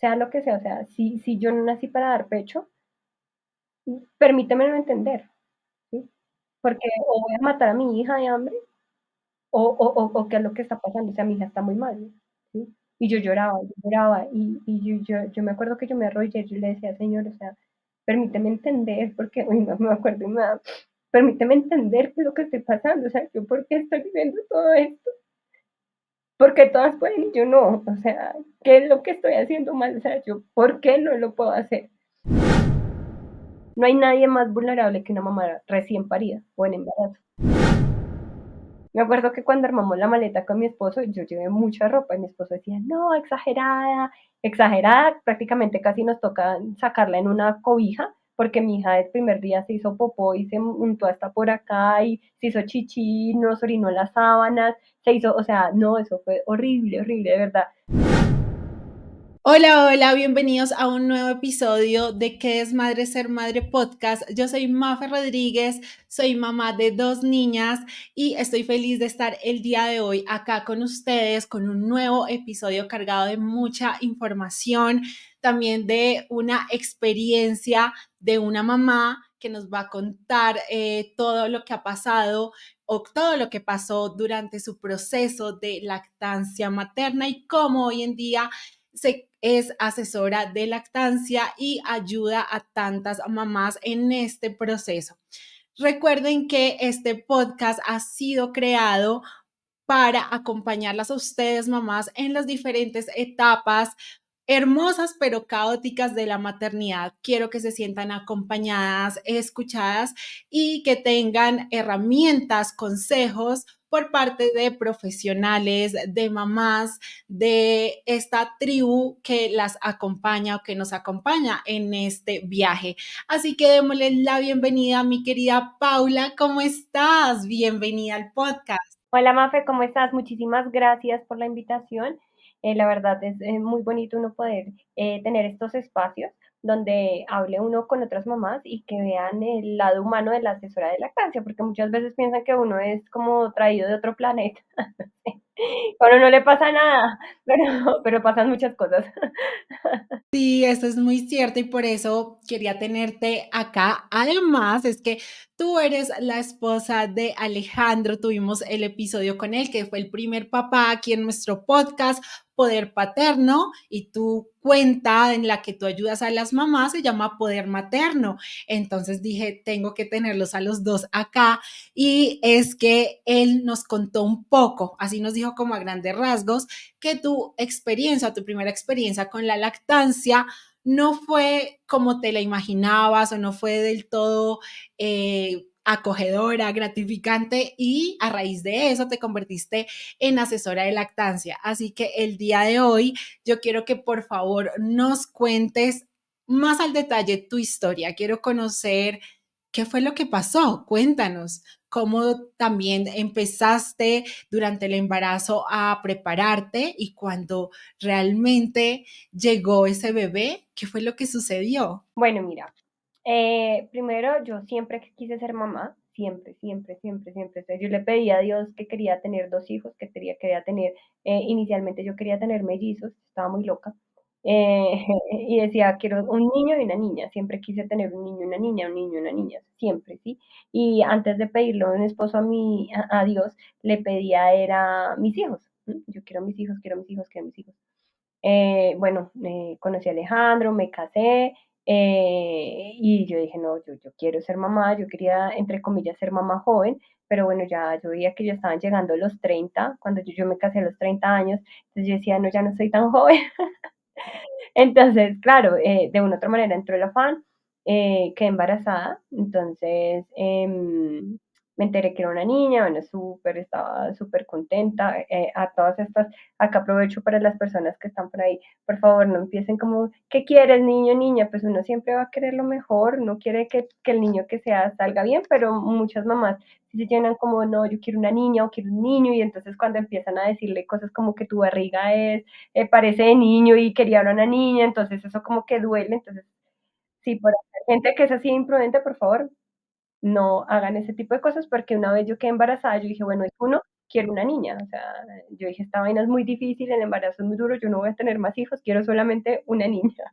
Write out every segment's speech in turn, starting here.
sea lo que sea, o sea, si yo no nací para dar pecho, permítemelo entender, ¿sí? Porque o voy a matar a mi hija de hambre o qué es lo que está pasando, o sea, mi hija está muy mal, ¿sí? Y yo lloraba y yo me acuerdo que yo me arrodillé y yo le decía, Señor, o sea, permíteme entender, porque uy, no me acuerdo y me da, permíteme entender qué es lo que estoy pasando, o sea, yo por qué estoy viviendo todo esto, porque todas pueden y yo no, o sea, ¿qué es lo que estoy haciendo mal? O sea, yo, ¿por qué no lo puedo hacer? No hay nadie más vulnerable que una mamá recién parida o en embarazo. Me acuerdo que cuando armamos la maleta con mi esposo, yo llevé mucha ropa y mi esposo decía, no, exagerada, exagerada, prácticamente casi nos toca sacarla en una cobija, porque mi hija el primer día se hizo popó y se untó hasta por acá y se hizo chichi, nos orinó las sábanas, se hizo, o sea, no, eso fue horrible, horrible, de verdad. Hola, hola, bienvenidos a un nuevo episodio de ¿Qué es Madre Ser Madre Podcast? Yo soy Mafe Rodríguez, soy mamá de dos niñas y estoy feliz de estar el día de hoy acá con ustedes con un nuevo episodio cargado de mucha información, también de una experiencia de una mamá que nos va a contar todo lo que ha pasado o todo lo que pasó durante su proceso de lactancia materna y cómo hoy en día es asesora de lactancia y ayuda a tantas mamás en este proceso. Recuerden que este podcast ha sido creado para acompañarlas a ustedes, mamás, en las diferentes etapas hermosas pero caóticas de la maternidad. Quiero que se sientan acompañadas, escuchadas y que tengan herramientas, consejos por parte de profesionales, de mamás, de esta tribu que las acompaña o que nos acompaña en este viaje. Así que démosle la bienvenida a mi querida Paula. ¿Cómo estás? Bienvenida al podcast. Hola Mafe, ¿cómo estás? Muchísimas gracias por la invitación. La verdad es muy bonito uno poder tener estos espacios donde hable uno con otras mamás y que vean el lado humano de la asesora de lactancia, porque muchas veces piensan que uno es como traído de otro planeta. A uno no le pasa nada, pero pasan muchas cosas. Sí, eso es muy cierto y por eso quería tenerte acá. Además, es que tú eres la esposa de Alejandro, tuvimos el episodio con él, que fue el primer papá aquí en nuestro podcast, Poder Paterno, y tu cuenta en la que tú ayudas a las mamás se llama Poder Materno. Entonces dije, tengo que tenerlos a los dos acá y es que él nos contó un poco, así nos dijo como a grandes rasgos que tu experiencia, tu primera experiencia con la lactancia no fue como te la imaginabas o no fue del todo acogedora, gratificante y a raíz de eso te convertiste en asesora de lactancia. Así que el día de hoy yo quiero que por favor nos cuentes más al detalle tu historia. Quiero conocer qué fue lo que pasó. Cuéntanos cómo también empezaste durante el embarazo a prepararte y cuando realmente llegó ese bebé, ¿qué fue lo que sucedió? Bueno, mira, primero yo siempre quise ser mamá, siempre, siempre, siempre, siempre. Entonces, yo le pedí a Dios que quería tener dos hijos, que quería tener, inicialmente yo quería tener mellizos, estaba muy loca. eh, y decía, quiero un niño y una niña, siempre quise tener un niño y una niña, un niño y una niña, siempre, ¿sí? Y antes de pedirle un esposo a Dios, le pedía era mis hijos. Yo quiero mis hijos, quiero mis hijos, quiero mis hijos. Bueno, conocí a Alejandro, me casé y yo dije, no, yo quiero ser mamá, yo quería, entre comillas, ser mamá joven, pero bueno, ya yo veía que ya estaban llegando los 30 cuando yo me casé a los 30 años, entonces yo decía, no, ya no soy tan joven. Entonces, claro, de una u otra manera entró el afán, quedé embarazada, entonces me enteré que era una niña, bueno, súper, estaba súper contenta. A todas estas, acá aprovecho para las personas que están por ahí, por favor, no empiecen como, ¿qué quieres, niño, niña? Pues uno siempre va a querer lo mejor, no quiere que el niño que sea salga bien, pero muchas mamás sí se llenan como, no, yo quiero una niña o quiero un niño, y entonces cuando empiezan a decirle cosas como que tu barriga es parece de niño y quería a una niña, entonces eso como que duele, entonces sí, por gente que es así imprudente, por favor, no hagan ese tipo de cosas, porque una vez yo quedé embarazada, yo dije, bueno, es uno, quiero una niña, o sea, yo dije, esta vaina es muy difícil, el embarazo es muy duro, yo no voy a tener más hijos, quiero solamente una niña.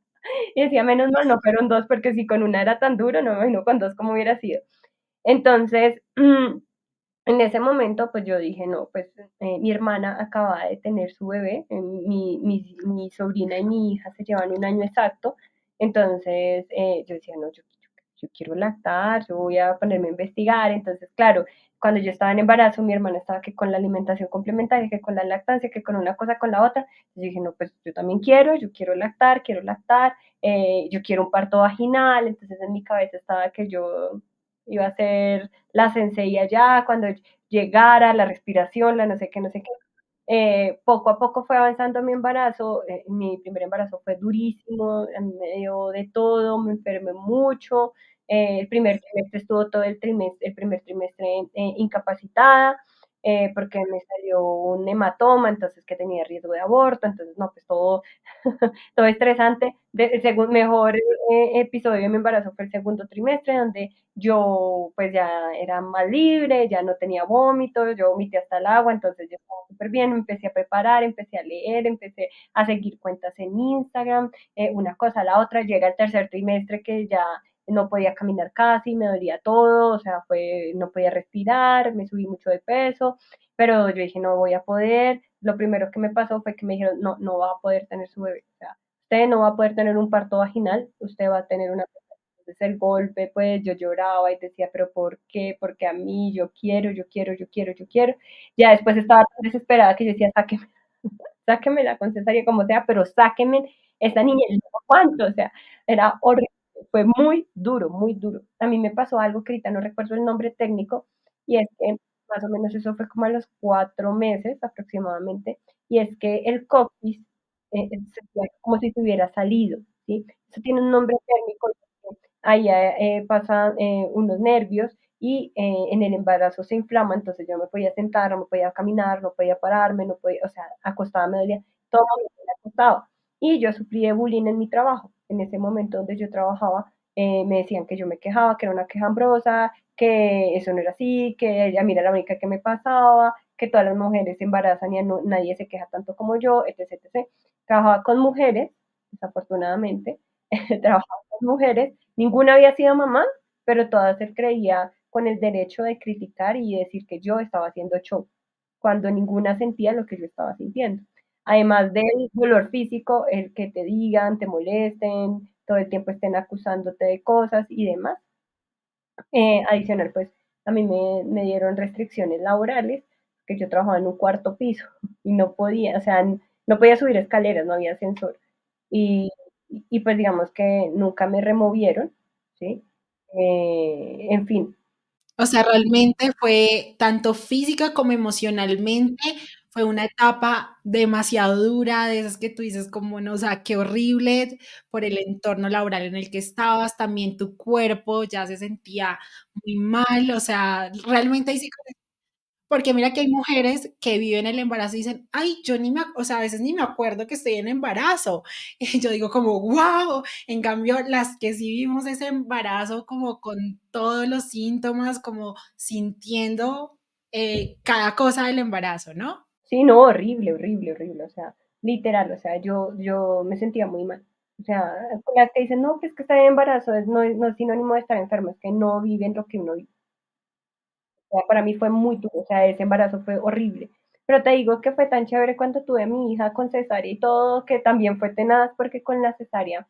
Y decía, menos mal, no fueron dos, porque si con una era tan duro, no me imagino con dos cómo hubiera sido. Entonces, en ese momento, pues yo dije, no, pues mi hermana acababa de tener su bebé, mi sobrina y mi hija se llevan un año exacto, entonces yo decía, no, yo quiero lactar, yo voy a ponerme a investigar, entonces claro, cuando yo estaba en embarazo, mi hermana estaba que con la alimentación complementaria, que con la lactancia, que con una cosa, con la otra, entonces yo dije, no, pues yo también yo quiero lactar, yo quiero un parto vaginal, entonces en mi cabeza estaba que yo iba a ser la sensei allá, cuando llegara, la respiración, la no sé qué, no sé qué. Poco a poco fue avanzando mi embarazo, mi primer embarazo fue durísimo, a mí me dio de todo, me enfermé mucho, el primer trimestre estuvo todo el primer trimestre incapacitada, porque me salió un hematoma, entonces que tenía riesgo de aborto, entonces no, pues todo, todo estresante. El segundo, mejor episodio de mi embarazo fue el segundo trimestre, donde yo pues ya era más libre, ya no tenía vómitos, yo vomité hasta el agua, entonces yo estaba súper bien, me empecé a preparar, empecé a leer, empecé a seguir cuentas en Instagram, una cosa a la otra, llega el tercer trimestre que ya no podía caminar casi, me dolía todo, o sea, no podía respirar, me subí mucho de peso, pero yo dije, no voy a poder, lo primero que me pasó fue que me dijeron, no, no va a poder tener su bebé, o sea, usted no va a poder tener un parto vaginal, usted va a tener una. Entonces el golpe, pues yo lloraba y decía, pero ¿por qué? Porque a mí yo quiero, yo quiero, yo quiero, yo quiero. Ya después estaba tan desesperada que yo decía, sáqueme, sáqueme la concesaria como sea, pero sáqueme esta niña, y no aguanto, o sea, era horrible, fue muy duro, muy duro. A mí me pasó algo que ahorita no recuerdo el nombre técnico, y es que más o menos eso fue como a los 4 meses aproximadamente, y es que el coxis sentía como si se hubiera salido, ¿sí? Eso tiene un nombre técnico, ahí pasan unos nervios y en el embarazo se inflama, entonces yo no me podía sentar, no me podía caminar, no podía pararme, no podía, o sea, acostada me dolía, todo me acostaba. Y yo sufrí de bullying en mi trabajo. En ese momento donde yo trabajaba, me decían que yo me quejaba, que era una quejambrosa, que eso no era así, que a mí era la única que me pasaba, que todas las mujeres se embarazan y nadie se queja tanto como yo, etc, etc. Trabajaba con mujeres, desafortunadamente, trabajaba con mujeres, ninguna había sido mamá, pero todas se creía con el derecho de criticar y decir que yo estaba haciendo show, cuando ninguna sentía lo que yo estaba sintiendo. Además del dolor físico, el que te digan, te molesten, todo el tiempo estén acusándote de cosas y demás. Adicional, pues a mí me dieron restricciones laborales, que yo trabajaba en un cuarto piso y no podía, o sea, no podía subir escaleras, no había ascensor. Y, y pues digamos que nunca me removieron, ¿sí? En fin, O sea, realmente fue tanto física como emocionalmente, fue una etapa demasiado dura, de esas que tú dices como, no, o sea, qué horrible por el entorno laboral en el que estabas, también tu cuerpo ya se sentía muy mal, o sea, realmente ahí sí. Porque mira que hay mujeres que viven el embarazo y dicen, ay, yo ni me, o sea, a veces ni me acuerdo que estoy en embarazo. Y yo digo como, wow, en cambio, las que sí vivimos ese embarazo como con todos los síntomas, como sintiendo cada cosa del embarazo, ¿no? sí, no, horrible, horrible, horrible, o sea, literal, o sea, yo me sentía muy mal. O sea, las que dicen, no, que es que estar en embarazo no es sinónimo de estar enfermo, es que no viven lo que uno vive. O sea, para mí fue muy duro, o sea, ese embarazo fue horrible. Pero te digo que fue tan chévere cuando tuve a mi hija con cesárea y todo, que también fue tenaz porque con la cesárea,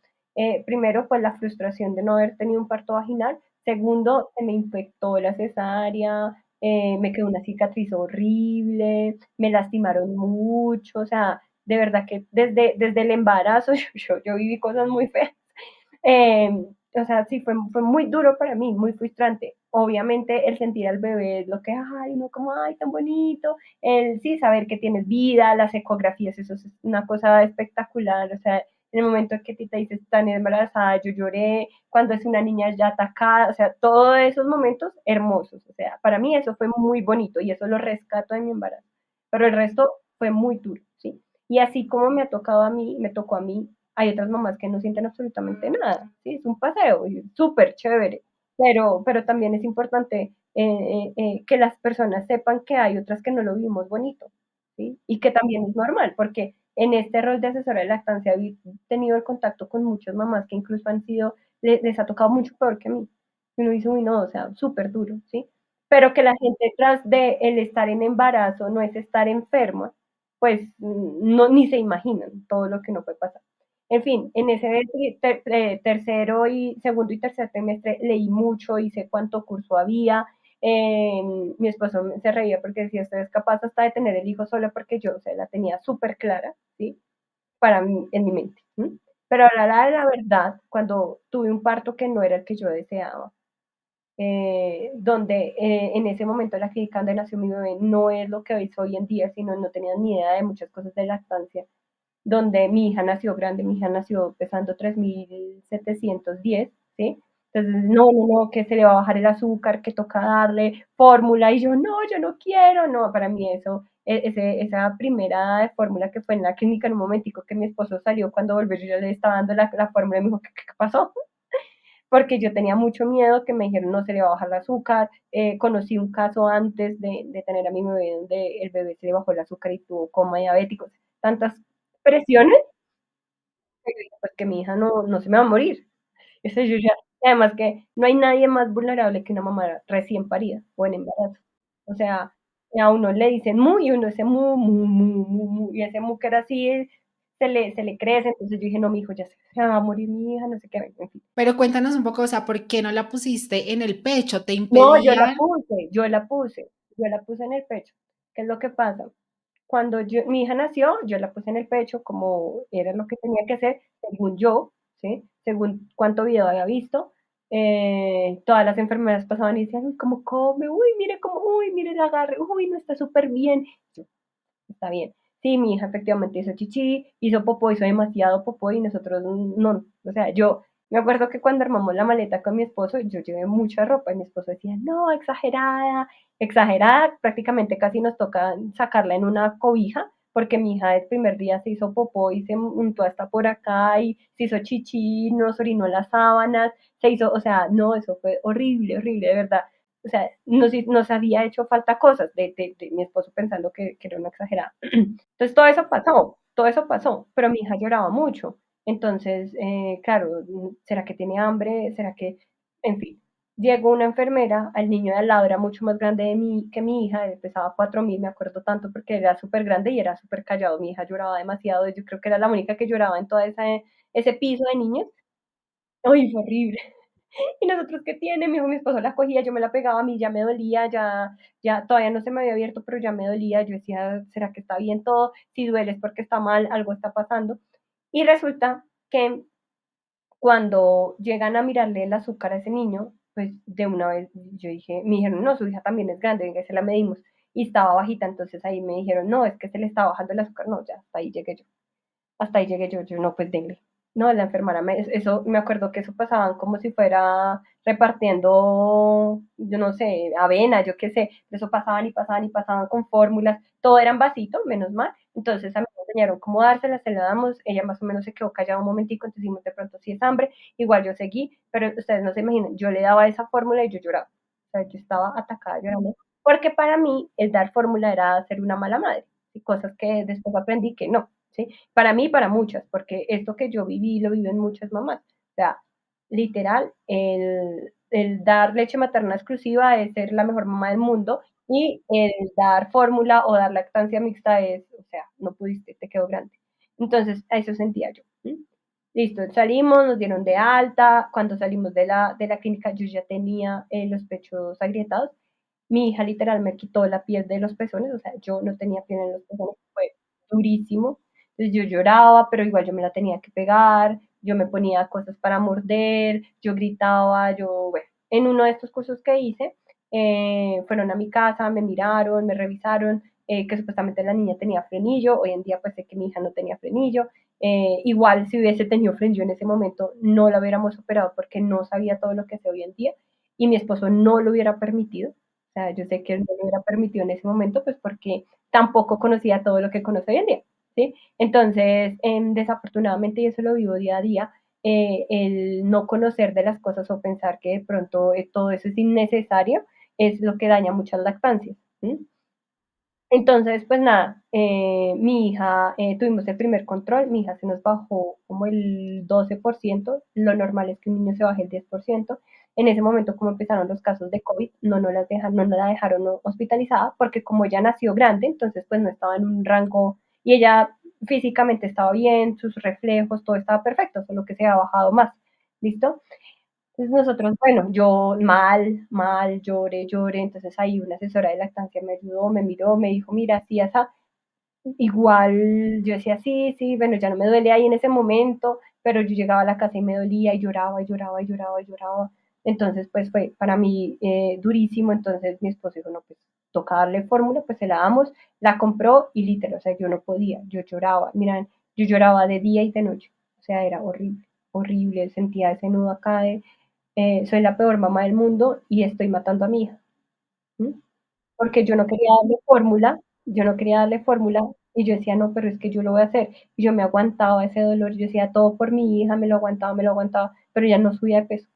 primero fue la frustración de no haber tenido un parto vaginal, segundo, se me infectó la cesárea, me quedó una cicatriz horrible, me lastimaron mucho, o sea, de verdad que desde el embarazo yo viví cosas muy feas. O sea, sí, fue muy duro para mí, muy frustrante. Obviamente el sentir al bebé es lo que, ay, no, como, ay, tan bonito. El sí, saber que tienes vida, las ecografías, eso es una cosa espectacular. O sea, en el momento que te dices tan embarazada, yo lloré, cuando es una niña ya atacada, o sea, todos esos momentos hermosos. O sea, para mí eso fue muy bonito y eso lo rescato de mi embarazo. Pero el resto fue muy duro, ¿sí? Y así como me ha tocado a mí, me tocó a mí, hay otras mamás que no sienten absolutamente nada, ¿sí? Es un paseo, y es súper chévere, pero también es importante que las personas sepan que hay otras que no lo vimos bonito, ¿sí? Y que también es normal, porque en este rol de asesora de lactancia he tenido el contacto con muchas mamás que incluso han sido, les ha tocado mucho peor que a mí. Y uno dice, uy, no, o sea, súper duro, ¿sí? Pero que la gente tras de el estar en embarazo no es estar enferma, pues no, ni se imaginan todo lo que no puede pasar. En fin, en ese tercero y segundo y tercer trimestre leí mucho, hice cuánto curso había. Eh, Mi esposo se reía porque decía, usted es capaz hasta de tener el hijo solo porque yo, o sea, la tenía súper clara, ¿sí? Para mí, en mi mente. ¿Sí? Pero a la verdad, cuando tuve un parto que no era el que yo deseaba, donde en ese momento la clínica donde nació mi bebé no es lo que hoy en día, sino no tenía ni idea de muchas cosas de lactancia, donde mi hija nació grande, mi hija nació pesando 3.710, ¿sí? Entonces, no, no, no, que se le va a bajar el azúcar, que toca darle fórmula, y yo no quiero, no, para mí eso, esa primera fórmula que fue en la clínica en un momentico que mi esposo salió, cuando volvió yo ya le estaba dando la fórmula y me dijo, ¿qué pasó? Porque yo tenía mucho miedo que me dijeron no se le va a bajar el azúcar. Conocí un caso antes de tener a mi bebé donde el bebé se le bajó el azúcar y tuvo coma diabético, tantas presiones, pues que mi hija no se me va a morir. Eso yo ya, además que no hay nadie más vulnerable que una mamá recién parida o en embarazo. O sea, a uno le dicen mu y uno dice mu, y ese mu que era así se le crece. Entonces yo dije, no, mi hijo ya se va a morir mi hija, no sé qué, en fin. Pero cuéntanos un poco, o sea, ¿por qué no la pusiste en el pecho? ¿Te No, yo la impedían? puse, yo la puse en el pecho. ¿Qué es lo que pasa? Cuando mi hija nació, yo la puse en el pecho como era lo que tenía que hacer, según yo, ¿sí? Según cuánto video había visto. Todas las enfermeras pasaban y decían, uy, cómo come, uy, mire el agarre, uy, no está súper bien. Yo, está bien. Sí, mi hija efectivamente hizo chichi, hizo popó, hizo demasiado popó y nosotros no, o sea, yo me acuerdo que cuando armamos la maleta con mi esposo, yo llevé mucha ropa y mi esposo decía, no, exagerada, exagerada, prácticamente casi nos toca sacarla en una cobija, porque mi hija el primer día se hizo popó y se untó hasta por acá y se hizo chichi, nos orinó las sábanas, se hizo, o sea, no, eso fue horrible, horrible, de verdad. O sea, nos había hecho falta cosas de mi esposo pensando que era una exagerada. Entonces todo eso pasó, pero mi hija lloraba mucho. Entonces, claro, ¿será que tiene hambre? ¿Será que, en fin? Llegó una enfermera, al niño de al lado era mucho más grande que mi hija, él pesaba 4.000, me acuerdo tanto porque era súper grande y era súper callado, mi hija lloraba demasiado, yo creo que era la única que lloraba en todo ese piso de niños. Uy, fue horrible. Y nosotros, ¿qué tiene? Me dijo mi esposo la cogía, yo me la pegaba, a mí ya me dolía, ya todavía no se me había abierto, pero ya me dolía. Yo decía, ¿será que está bien todo? Si duele es porque está mal, algo está pasando. Y resulta que cuando llegan a mirarle el azúcar a ese niño, pues de una vez yo dije, me dijeron, no, su hija también es grande, venga, se la medimos. Y estaba bajita, entonces ahí me dijeron, no, es que se le está bajando el azúcar. No, ya, hasta ahí llegué yo, no, pues denle. No, la enfermera, eso, me acuerdo que eso pasaban como si fuera repartiendo, yo no sé, avena, yo qué sé, eso pasaban y pasaban y pasaban con fórmulas, todo era en vasito, menos mal, entonces a mí me enseñaron cómo dársela, se la damos, ella más o menos se quedó callada un momentico, entonces dijimos de pronto si es hambre, igual yo seguí, pero ustedes no se imaginan, yo le daba esa fórmula y yo lloraba, o sea, yo estaba atacada llorando, porque para mí el dar fórmula era ser una mala madre, y cosas que después aprendí que no, ¿sí? Para mí y para muchas, porque esto que yo viví lo viven muchas mamás. O sea, literal, el dar leche materna exclusiva es ser la mejor mamá del mundo y el dar fórmula o dar lactancia mixta es, o sea, no pudiste, te quedó grande. Entonces, a eso sentía yo. ¿Sí? Listo, salimos, nos dieron de alta. Cuando salimos de la clínica, yo ya tenía los pechos agrietados. Mi hija literal me quitó la piel de los pezones, o sea, yo no tenía piel en los pezones, fue durísimo. Entonces yo lloraba, pero igual yo me la tenía que pegar, yo me ponía cosas para morder, yo gritaba, bueno, en uno de estos cursos que hice, fueron a mi casa, me miraron, me revisaron, que supuestamente la niña tenía frenillo, hoy en día pues sé que mi hija no tenía frenillo, igual si hubiese tenido frenillo en ese momento no la hubiéramos operado porque no sabía todo lo que sé hoy en día y mi esposo no lo hubiera permitido, o sea, yo sé que él no lo hubiera permitido en ese momento pues porque tampoco conocía todo lo que conoce hoy en día. ¿Sí? Entonces, desafortunadamente, y eso lo vivo día a día, el no conocer de las cosas o pensar que de pronto todo eso es innecesario, es lo que daña muchas lactancias. ¿Sí? Entonces, pues nada, mi hija, tuvimos el primer control, mi hija se nos bajó como el 12%, lo normal es que un niño se baje el 10%. En ese momento, como empezaron los casos de COVID, no nos la dejaron hospitalizada, porque como ella nació grande, entonces pues no estaba en un rango, y ella físicamente estaba bien, sus reflejos, todo estaba perfecto, solo que se ha bajado más, ¿listo? Entonces nosotros, bueno, yo mal, lloré, entonces ahí una asesora de lactancia me ayudó, me miró, me dijo, mira, sí, esa, igual yo decía, sí, sí, bueno, ya no me duele ahí en ese momento, pero yo llegaba a la casa y me dolía y lloraba y lloraba y lloraba y lloraba. Entonces, pues fue para mí durísimo, entonces mi esposo dijo, no, pues toca darle fórmula, pues se la damos, la compró y literal, o sea, yo no podía, yo lloraba, miran, yo lloraba de día y de noche, o sea, era horrible, horrible, sentía ese nudo acá de, soy la peor mamá del mundo y estoy matando a mi hija. ¿Mm? Porque yo no quería darle fórmula y yo decía, no, pero es que yo lo voy a hacer. Y yo me aguantaba ese dolor, yo decía, todo por mi hija, me lo aguantaba, pero ya no subía de peso.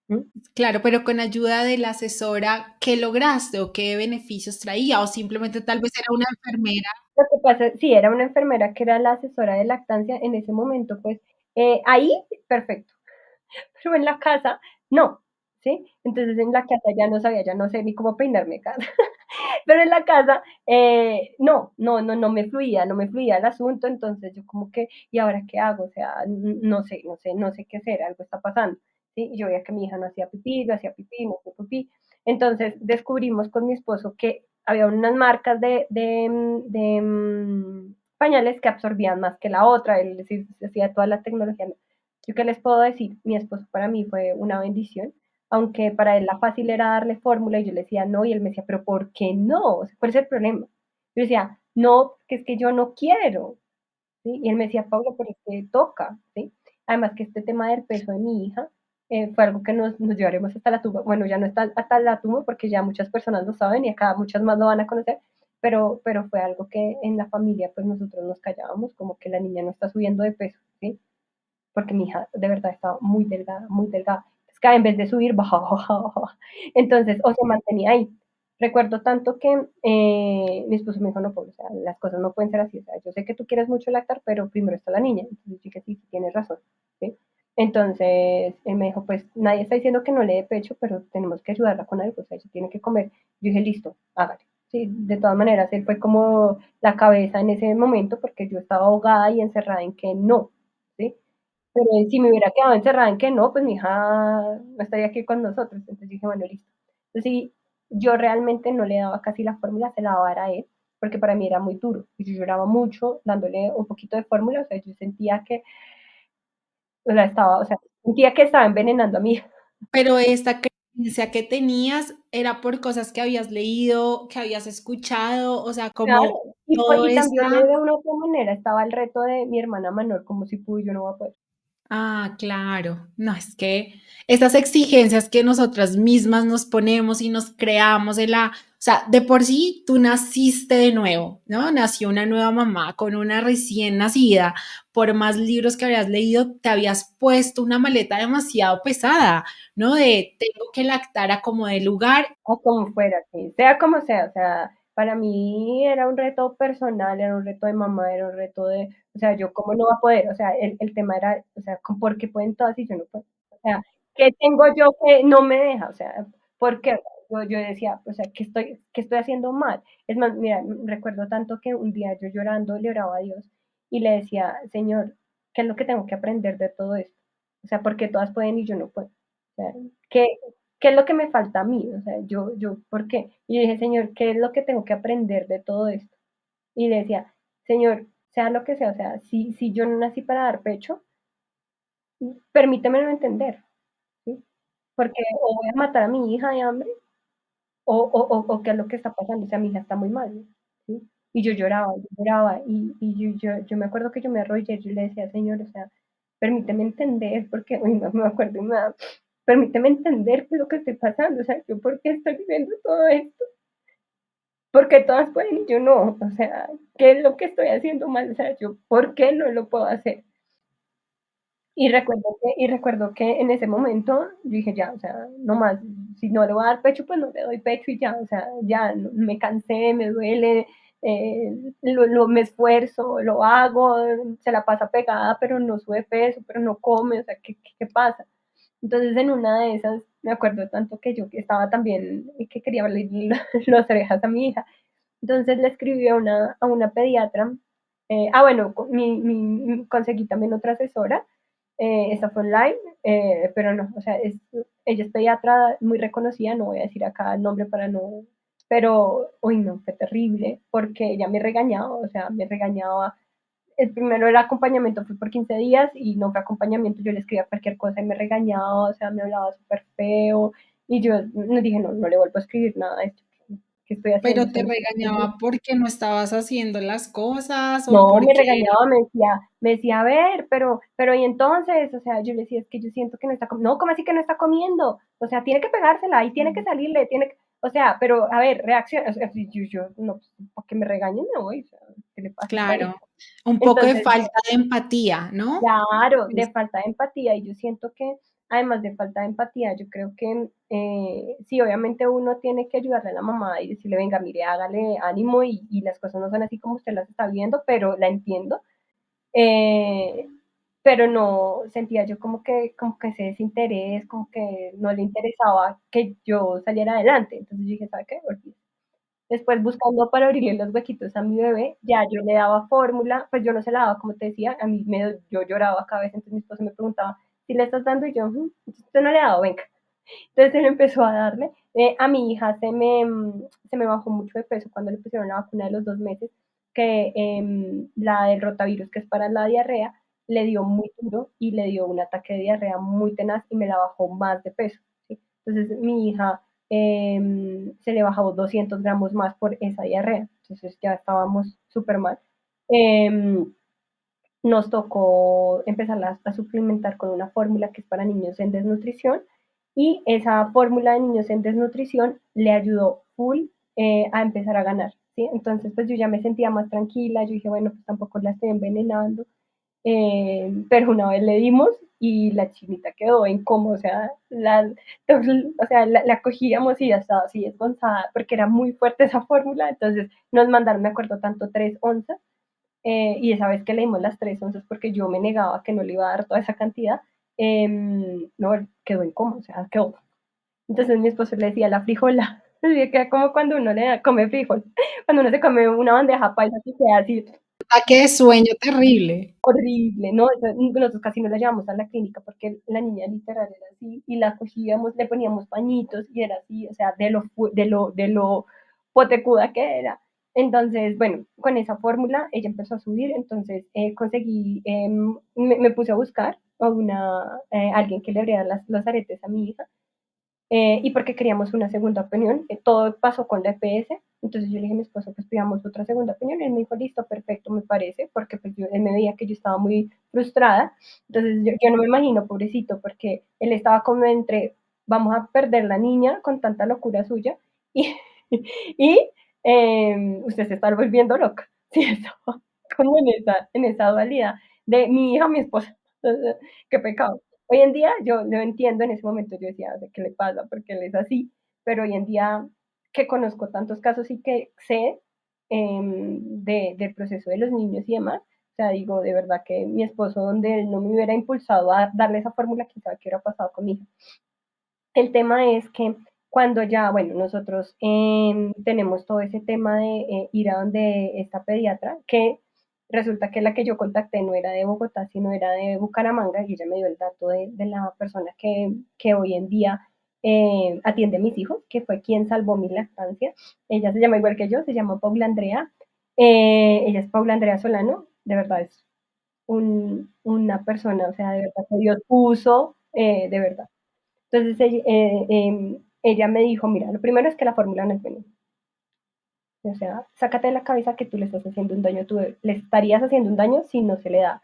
¿Mm? Claro, pero con ayuda de la asesora, ¿qué lograste o qué beneficios traía? O simplemente tal vez era una enfermera. Lo que pasa, sí, era una enfermera que era la asesora de lactancia en ese momento, pues ahí, perfecto, pero en la casa, no, ¿sí? Entonces en la casa ya no sabía, ya no sé ni cómo peinarme acá. Pero en la casa, no me fluía el asunto, entonces yo como que, ¿y ahora qué hago? O sea, no sé qué hacer, algo está pasando, ¿sí? Y yo veía que mi hija no hacía pipí, no hacía pipí, no hacía pipí. Entonces descubrimos con mi esposo que había unas marcas de pañales que absorbían más que la otra, él sí, hacía toda la tecnología. ¿Yo qué les puedo decir? Mi esposo para mí fue una bendición, aunque para él la fácil era darle fórmula y yo le decía no, y él me decía, pero ¿por qué no? O sea, ¿cuál es el problema? Yo decía, no, que es que yo no quiero, ¿sí? Y él me decía, Paula, pero es que toca, ¿sí? Además que este tema del peso de mi hija fue algo que nos llevaremos hasta la tumba. Bueno, ya no está hasta la tumba porque ya muchas personas lo saben y acá muchas más lo van a conocer, pero fue algo que en la familia pues nosotros nos callábamos, como que la niña no está subiendo de peso, ¿sí? Porque mi hija de verdad estaba muy delgada, muy delgada. Es que en vez de subir, bajaba, bajaba, bajaba. Entonces, o se mantenía ahí. Recuerdo tanto que mi esposo me dijo, no, pues, o sea, las cosas no pueden ser así. O sea, yo sé que tú quieres mucho lactar, pero primero está la niña. Entonces yo dije, sí, sí, tienes razón. ¿Sí? Entonces, él me dijo, pues nadie está diciendo que no le dé pecho, pero tenemos que ayudarla con algo. O sea, ella tiene que comer. Yo dije, listo, hágale. Sí, de todas maneras, él fue como la cabeza en ese momento porque yo estaba ahogada y encerrada en que no. ¿Sí? Pero si me hubiera quedado encerrada en que no, pues mi hija no estaría aquí con nosotros. Entonces dije, bueno, listo. Entonces sí, yo realmente no le daba casi la fórmula, se la daba a él, porque para mí era muy duro. Y yo lloraba mucho dándole un poquito de fórmula, o sea, yo sentía que o sea, sentía que estaba envenenando a mi hija. Pero esta creencia que tenías era por cosas que habías leído, que habías escuchado, o sea, como Claro, todo y también esta. de una u otra manera estaba el reto de mi hermana menor, como si pudo, yo no voy a poder. Ah, claro. No, es que estas exigencias que nosotras mismas nos ponemos y nos creamos o sea, de por sí tú naciste de nuevo, ¿no? Nació una nueva mamá con una recién nacida. Por más libros que habías leído, te habías puesto una maleta demasiado pesada, ¿no? De tengo que lactar a como de lugar. O como fuera, sí, sea como sea, o sea, para mí era un reto personal, era un reto de mamá, era un reto de, o sea, yo cómo no va a poder, o sea, el tema era, o sea, ¿por qué pueden todas y yo no puedo? O sea, ¿qué tengo yo que no me deja? O sea, ¿por qué? Yo decía, o sea, qué estoy haciendo mal? Es más, mira, recuerdo tanto que un día yo llorando le oraba a Dios y le decía, Señor, ¿qué es lo que tengo que aprender de todo esto? O sea, ¿por qué todas pueden y yo no puedo? O sea, ¿qué, ¿qué es lo que me falta a mí? O sea, ¿por qué? Y yo dije, Señor, ¿qué es lo que tengo que aprender de todo esto? Y le decía, Señor, sea lo que sea, o sea, si yo no nací para dar pecho, permítemelo entender, ¿sí? Porque o voy a matar a mi hija de hambre, o qué es lo que está pasando, o sea, mi hija está muy mal, ¿sí? Y yo lloraba, yo me acuerdo que yo me arrodillé, yo le decía, Señor, o sea, permíteme entender, porque hoy no me acuerdo nada, permíteme entender qué es lo que estoy pasando, o sea, yo por qué estoy viviendo todo esto, porque todas pueden y yo no, o sea, ¿qué es lo que estoy haciendo mal? O sea, yo, ¿por qué no lo puedo hacer? Y recuerdo que en ese momento yo dije, ya, o sea, no más, si no le voy a dar pecho, pues no le doy pecho y ya, o sea, ya me cansé, me duele, me esfuerzo, lo hago, se la pasa pegada, pero no sube peso, pero no come, o sea, ¿qué pasa? Entonces en una de esas, me acuerdo tanto que yo que estaba también, que quería verle las orejas a mi hija, entonces le escribí a una pediatra. Bueno, conseguí también otra asesora. Esta fue online, pero no, o sea, ella es pediatra muy reconocida, no voy a decir acá el nombre para no, pero, uy, no, fue terrible, porque ella me regañaba, o sea, me regañaba. El primero el acompañamiento fue por 15 días y no fue acompañamiento, yo le escribía cualquier cosa y me regañaba, o sea, me hablaba súper feo, y yo le dije, no, no le vuelvo a escribir nada de esto que estoy haciendo. Pero Esto te no está haciendo. regañaba porque no estabas haciendo las cosas o No, me porque regañaba, me decía, a ver, pero y entonces, o sea, yo le decía, es que yo siento que no está comiendo, no, ¿cómo así que no está comiendo? O sea, tiene que pegársela y tiene que salirle, o sea, pero a ver, reacción, o sea, yo, no, pues, ¿para que me regañen? Me voy, o sea, ¿qué le pasa a claro, ella? un poco de Entonces, falta de empatía, ¿no? claro, de Es falta de empatía, y yo siento que además de falta de empatía, yo creo que sí, obviamente uno tiene que ayudarle a la mamá y decirle, venga, mire, hágale ánimo y las cosas no son así como usted las está viendo, pero la entiendo. Eh, pero no sentía yo como que ese desinterés, como que no le interesaba que yo saliera adelante. Entonces yo dije, ¿sabe qué? Olvídese. Después buscando para abrirle los huequitos a mi bebé, ya yo le daba fórmula, pues yo no se la daba, como te decía, yo lloraba cada vez, entonces mi esposo me preguntaba, ¿si le estás dando? Y yo, usted no le ha dado, venga. Entonces él empezó a darle. A mi hija se me bajó mucho de peso cuando le pusieron la vacuna de los 2 meses, que la del rotavirus, que es para la diarrea, le dio muy duro y le dio un ataque de diarrea muy tenaz y me la bajó más de peso. ¿Sí? Entonces mi hija se le bajó 200 gramos más por esa diarrea. Entonces ya estábamos súper mal. Eh, Nos tocó empezar a suplementar con una fórmula que es para niños en desnutrición, y esa fórmula de niños en desnutrición le ayudó full a empezar a ganar, ¿sí? Entonces pues yo ya me sentía más tranquila, yo dije, bueno, pues tampoco la estoy envenenando, pero una vez le dimos y la chinita quedó en coma, o sea, la cogíamos y ya estaba así desgonzada porque era muy fuerte esa fórmula, entonces nos mandaron, me acuerdo tanto, 3 onzas, y esa vez que le dimos las 3 onzas porque yo me negaba que no le iba a dar toda esa cantidad, no, quedó en coma, o sea, quedó. Entonces mi esposo le decía la frijola, así que como cuando uno come frijol, cuando uno se come una bandeja paisa que queda así un ataque de sueño terrible. horrible, ¿no? Nosotros casi no la llevamos a la clínica porque la niña literal era así y la cogíamos, le poníamos pañitos y era así, o sea, de lo potecuda que era. Entonces, bueno, con esa fórmula ella empezó a subir, entonces conseguí, me puse a buscar alguien que le abriera los aretes a mi hija, y porque queríamos una segunda opinión. Todo pasó con la EPS, entonces yo le dije a mi esposo, pues pidamos otra segunda opinión, y él me dijo, listo, perfecto, me parece, porque pues él me veía que yo estaba muy frustrada, entonces yo no me imagino, pobrecito, porque él estaba como entre, vamos a perder la niña con tanta locura suya, y, y usted se está volviendo loca, sí, estaba como en esa dualidad de mi hija, mi esposa, qué pecado. Hoy en día yo lo entiendo, en ese momento yo decía, ¿qué le pasa? Porque él es así, pero hoy en día que conozco tantos casos y que sé del proceso de los niños y demás, o sea, digo, de verdad que mi esposo, donde él no me hubiera impulsado a darle esa fórmula, quién sabe qué hubiera pasado con mi hija. El tema es que cuando ya, bueno, nosotros tenemos todo ese tema de ir a donde esta pediatra, que resulta que la que yo contacté no era de Bogotá, sino era de Bucaramanga, y ella me dio el dato de la persona que hoy en día atiende a mis hijos, que fue quien salvó mi lactancia. Ella se llama igual que yo, se llama Paula Andrea. Ella es Paula Andrea Solano, de verdad es una persona, o sea, de verdad que Dios puso, de verdad. Entonces ella me dijo, mira, lo primero es que la fórmula no es veneno. O sea, sácate de la cabeza que tú le estás haciendo un daño a tu bebé. Le estarías haciendo un daño si no se le da.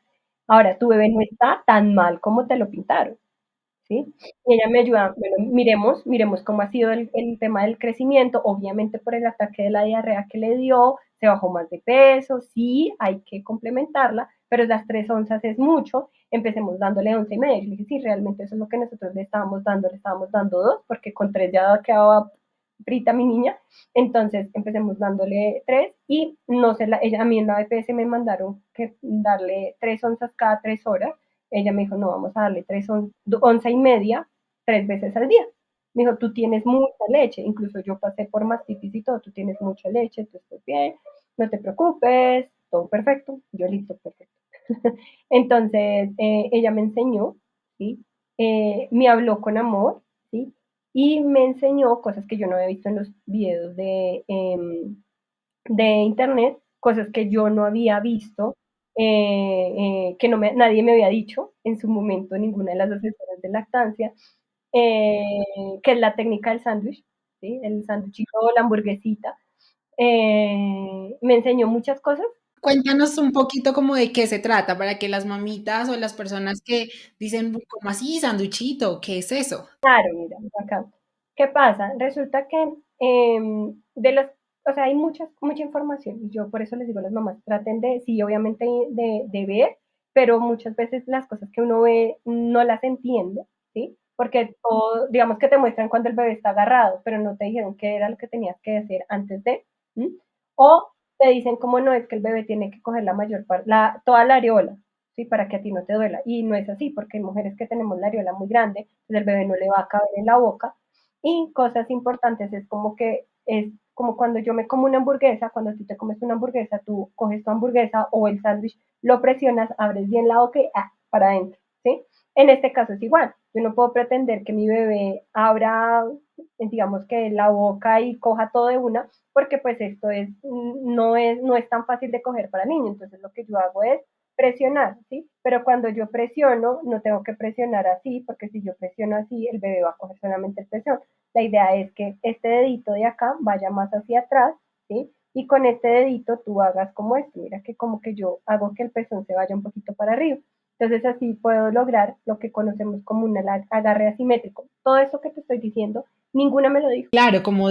Ahora, tu bebé no está tan mal como te lo pintaron, ¿sí? Y ella me ayuda, bueno, miremos cómo ha sido el tema del crecimiento. Obviamente por el ataque de la diarrea que le dio, se bajó más de peso, sí, hay que complementarla, pero las 3 onzas es mucho, empecemos dándole 11 y media. Yo le dije, sí, realmente eso es lo que nosotros le estábamos dando dos, porque con 3 ya quedaba frita mi niña, entonces empecemos dándole 3 y no sé, ella, a mí en la BPS me mandaron que darle 3 onzas cada 3 horas, ella me dijo, no, vamos a darle 11 y media 3 veces al día. Me dijo, tú tienes mucha leche, incluso yo pasé por mastitis y todo, tú tienes mucha leche, tú estás bien, no te preocupes, todo perfecto, yo listo, perfecto. Entonces, ella me enseñó, ¿sí? Me habló con amor, ¿sí? Y me enseñó cosas que yo no había visto en los videos de internet, cosas que yo no había visto, que nadie me había dicho en su momento, ninguna de las asesoras de lactancia, que es la técnica del sándwich, ¿sí? El sándwichito o la hamburguesita. Me enseñó muchas cosas. Cuéntanos un poquito como de qué se trata para que las mamitas o las personas que dicen, ¿cómo así, sanduchito? ¿Qué es eso? Claro, mira, acá. ¿Qué pasa? Resulta que de los, o sea, hay mucha información y yo por eso les digo a las mamás, traten de, sí, obviamente de ver, pero muchas veces las cosas que uno ve no las entiende, ¿sí? Porque todo, digamos que te muestran cuando el bebé está agarrado, pero no te dijeron qué era lo que tenías que hacer antes de, ¿sí? O te dicen cómo no es que el bebé tiene que coger la mayor parte, toda la areola, ¿sí? Para que a ti no te duela. Y no es así, porque hay mujeres que tenemos la areola muy grande, entonces el bebé no le va a caber en la boca. Y cosas importantes es como que es como cuando yo me como una hamburguesa, cuando tú te comes una hamburguesa, tú coges tu hamburguesa o el sándwich, lo presionas, abres bien la boca y para adentro, ¿sí? En este caso es igual. Yo no puedo pretender que mi bebé abra, digamos que la boca y coja todo de una, porque pues esto no es tan fácil de coger para niños. Entonces lo que yo hago es presionar, ¿sí? Pero cuando yo presiono, no tengo que presionar así, porque si yo presiono así, el bebé va a coger solamente el presión. La idea es que este dedito de acá vaya más hacia atrás, ¿sí? Y con este dedito tú hagas como esto, mira que como que yo hago que el pezón se vaya un poquito para arriba. Entonces así puedo lograr lo que conocemos como un agarre asimétrico. Todo esto que te estoy diciendo, ninguna me lo dijo. Claro, como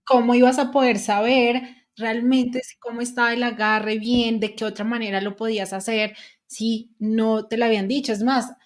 cómo ibas a poder saber realmente cómo estaba el agarre bien, de qué otra manera lo podías hacer si no te lo habían dicho. Es más,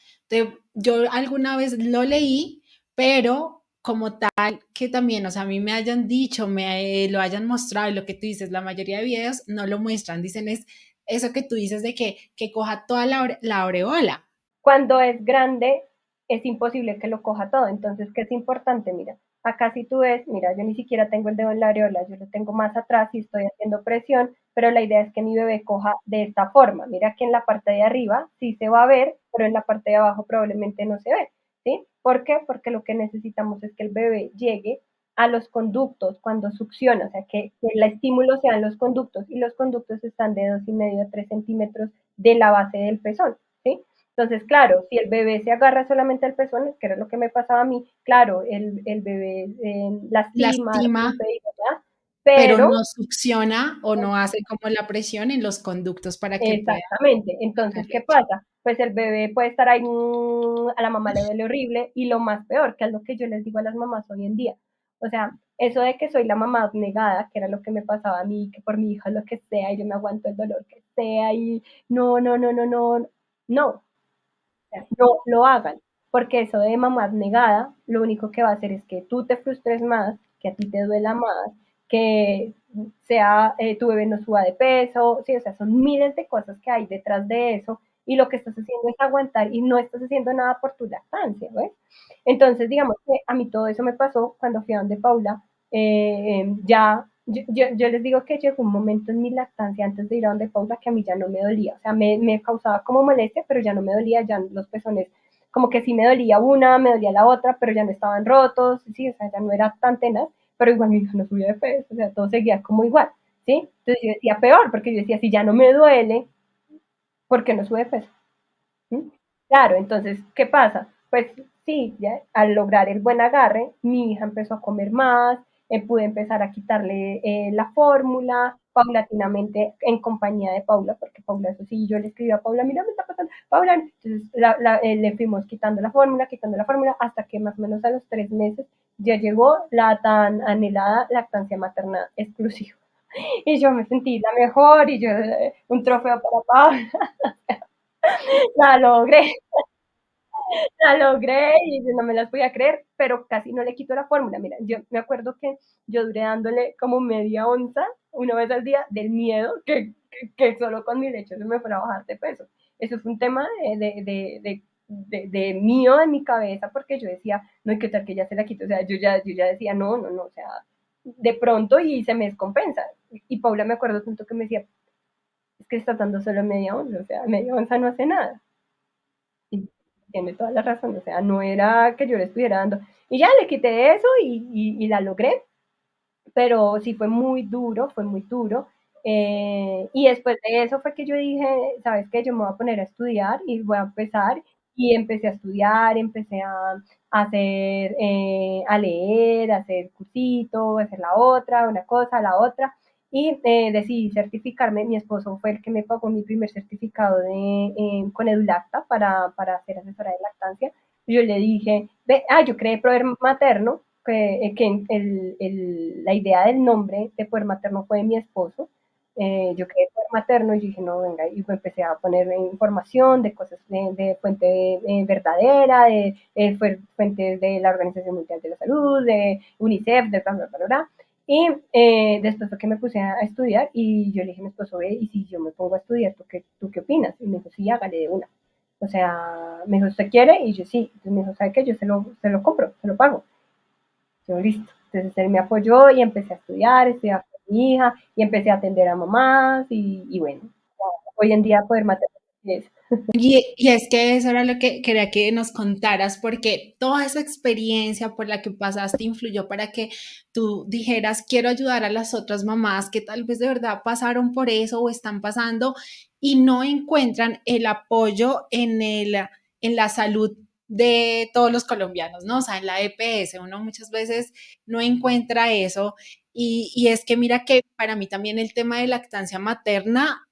yo alguna vez lo leí, pero como tal que también, o sea, a mí me hayan dicho, me lo hayan mostrado, lo que tú dices, la mayoría de videos no lo muestran, dicen es eso que tú dices de que coja toda la aureola. Cuando es grande, es imposible que lo coja todo. Entonces, ¿qué es importante? Mira, acá si tú ves, mira, yo ni siquiera tengo el dedo en la areola, yo lo tengo más atrás y estoy haciendo presión, pero la idea es que mi bebé coja de esta forma. Mira que en la parte de arriba sí se va a ver, pero en la parte de abajo probablemente no se ve, ¿sí? ¿Por qué? Porque lo que necesitamos es que el bebé llegue a los conductos cuando succiona, o sea, que el estímulo sean los conductos, y los conductos están de 2,5 a 3 centímetros de la base del pezón, ¿sí? Entonces, claro, si el bebé se agarra solamente al pezón, que era lo que me pasaba a mí, claro, el bebé lastima, Lastima, rompe, ¿verdad? pero Pero, no succiona o no hace como la presión en los conductos para que pueda exactamente, sacar entonces, ¿qué leche. pasa? Pues el bebé puede estar ahí, a la mamá le duele horrible, y lo más peor, que es lo que yo les digo a las mamás hoy en día, o sea, eso de que soy la mamá abnegada, que era lo que me pasaba a mí, que por mi hija lo que sea, y yo me aguanto el dolor que sea, y no, no, no, no, no, no, no lo hagan, porque eso de mamá negada, lo único que va a hacer es que tú te frustres más, que a ti te duela más, que tu bebé no suba de peso, sí, o sea, son miles de cosas que hay detrás de eso, y lo que estás haciendo es aguantar y no estás haciendo nada por tu lactancia, ¿ves? Entonces, digamos que a mí todo eso me pasó cuando fui a donde Paula, ya yo les digo que llegó un momento en mi lactancia antes de ir a donde Paula que a mí ya no me dolía, o sea, me causaba como molestia, pero ya no me dolía, ya los pezones, como que sí me dolía una, me dolía la otra, pero ya no estaban rotos, sí, o sea, ya no era tan tenaz, pero igual mi hija no subía de peso, o sea, todo seguía como igual, ¿sí? Entonces yo decía peor, porque yo decía, si ya no me duele, ¿por qué no sube de peso? ¿Mm? Claro, entonces, ¿qué pasa? Pues sí, ya, al lograr el buen agarre, mi hija empezó a comer más, pude empezar a quitarle la fórmula, paulatinamente en compañía de Paula, porque Paula, eso sí, yo le escribí a Paula, mira, me está pasando, Paula, entonces le fuimos quitando la fórmula, hasta que más o menos a los 3 meses ya llegó la tan anhelada lactancia materna exclusiva. Y yo me sentí la mejor y yo, un trofeo para Paula, la logré, la logré y no me las podía creer, pero casi no le quito la fórmula. Mira, yo me acuerdo que yo duré dándole como media onza una vez al día del miedo que solo con mi leche se me fuera a bajar de peso. Eso fue un tema de mío en mi cabeza porque yo decía, no, ¿y qué tal que ya se la quito? O sea, yo ya decía, no, no, no, o sea, de pronto y se me descompensa. Y Paula me acuerdo tanto que me decía, es que estás dando solo media onza, o sea, media onza no hace nada. Y tiene toda la razón, o sea, no era que yo le estuviera dando. Y ya le quité eso y la logré, pero sí fue muy duro, fue muy duro. Y después de eso fue que yo dije, ¿sabes qué? Yo me voy a poner a estudiar y voy a empezar. Y empecé a estudiar, empecé a hacer, a leer, a hacer cursito, a hacer la otra, una cosa, la otra. Y decidí certificarme. Mi esposo fue el que me pagó mi primer certificado con Edulacta para ser asesora de lactancia. Yo le dije, ve, yo creé Poder Materno, que la idea del nombre de Poder Materno fue de mi esposo. Yo creé Poder Materno y dije, no, venga, y empecé a poner información de cosas de fuente verdadera, fuentes de la Organización Mundial de la Salud, de UNICEF, de bla, bla, bla, bla. Y después fue que me puse a estudiar y yo le dije a mi esposo, ve, y si yo me pongo a estudiar, ¿tú qué opinas? Y me dijo, sí, hágale de una. O sea, me dijo, ¿usted quiere? Y yo sí. Entonces me dijo, ¿sabe qué? Yo se lo compro, se lo pago. Yo, listo. Entonces él me apoyó y empecé a estudiar con mi hija y empecé a atender a mamás y bueno, hoy en día poder maternar es. Y es que eso era lo que quería que nos contaras, porque toda esa experiencia por la que pasaste influyó para que tú dijeras, quiero ayudar a las otras mamás que tal vez de verdad pasaron por eso o están pasando y no encuentran el apoyo en la salud de todos los colombianos, ¿no? O sea, en la EPS, uno muchas veces no encuentra eso. Y es que mira que para mí también el tema de lactancia materna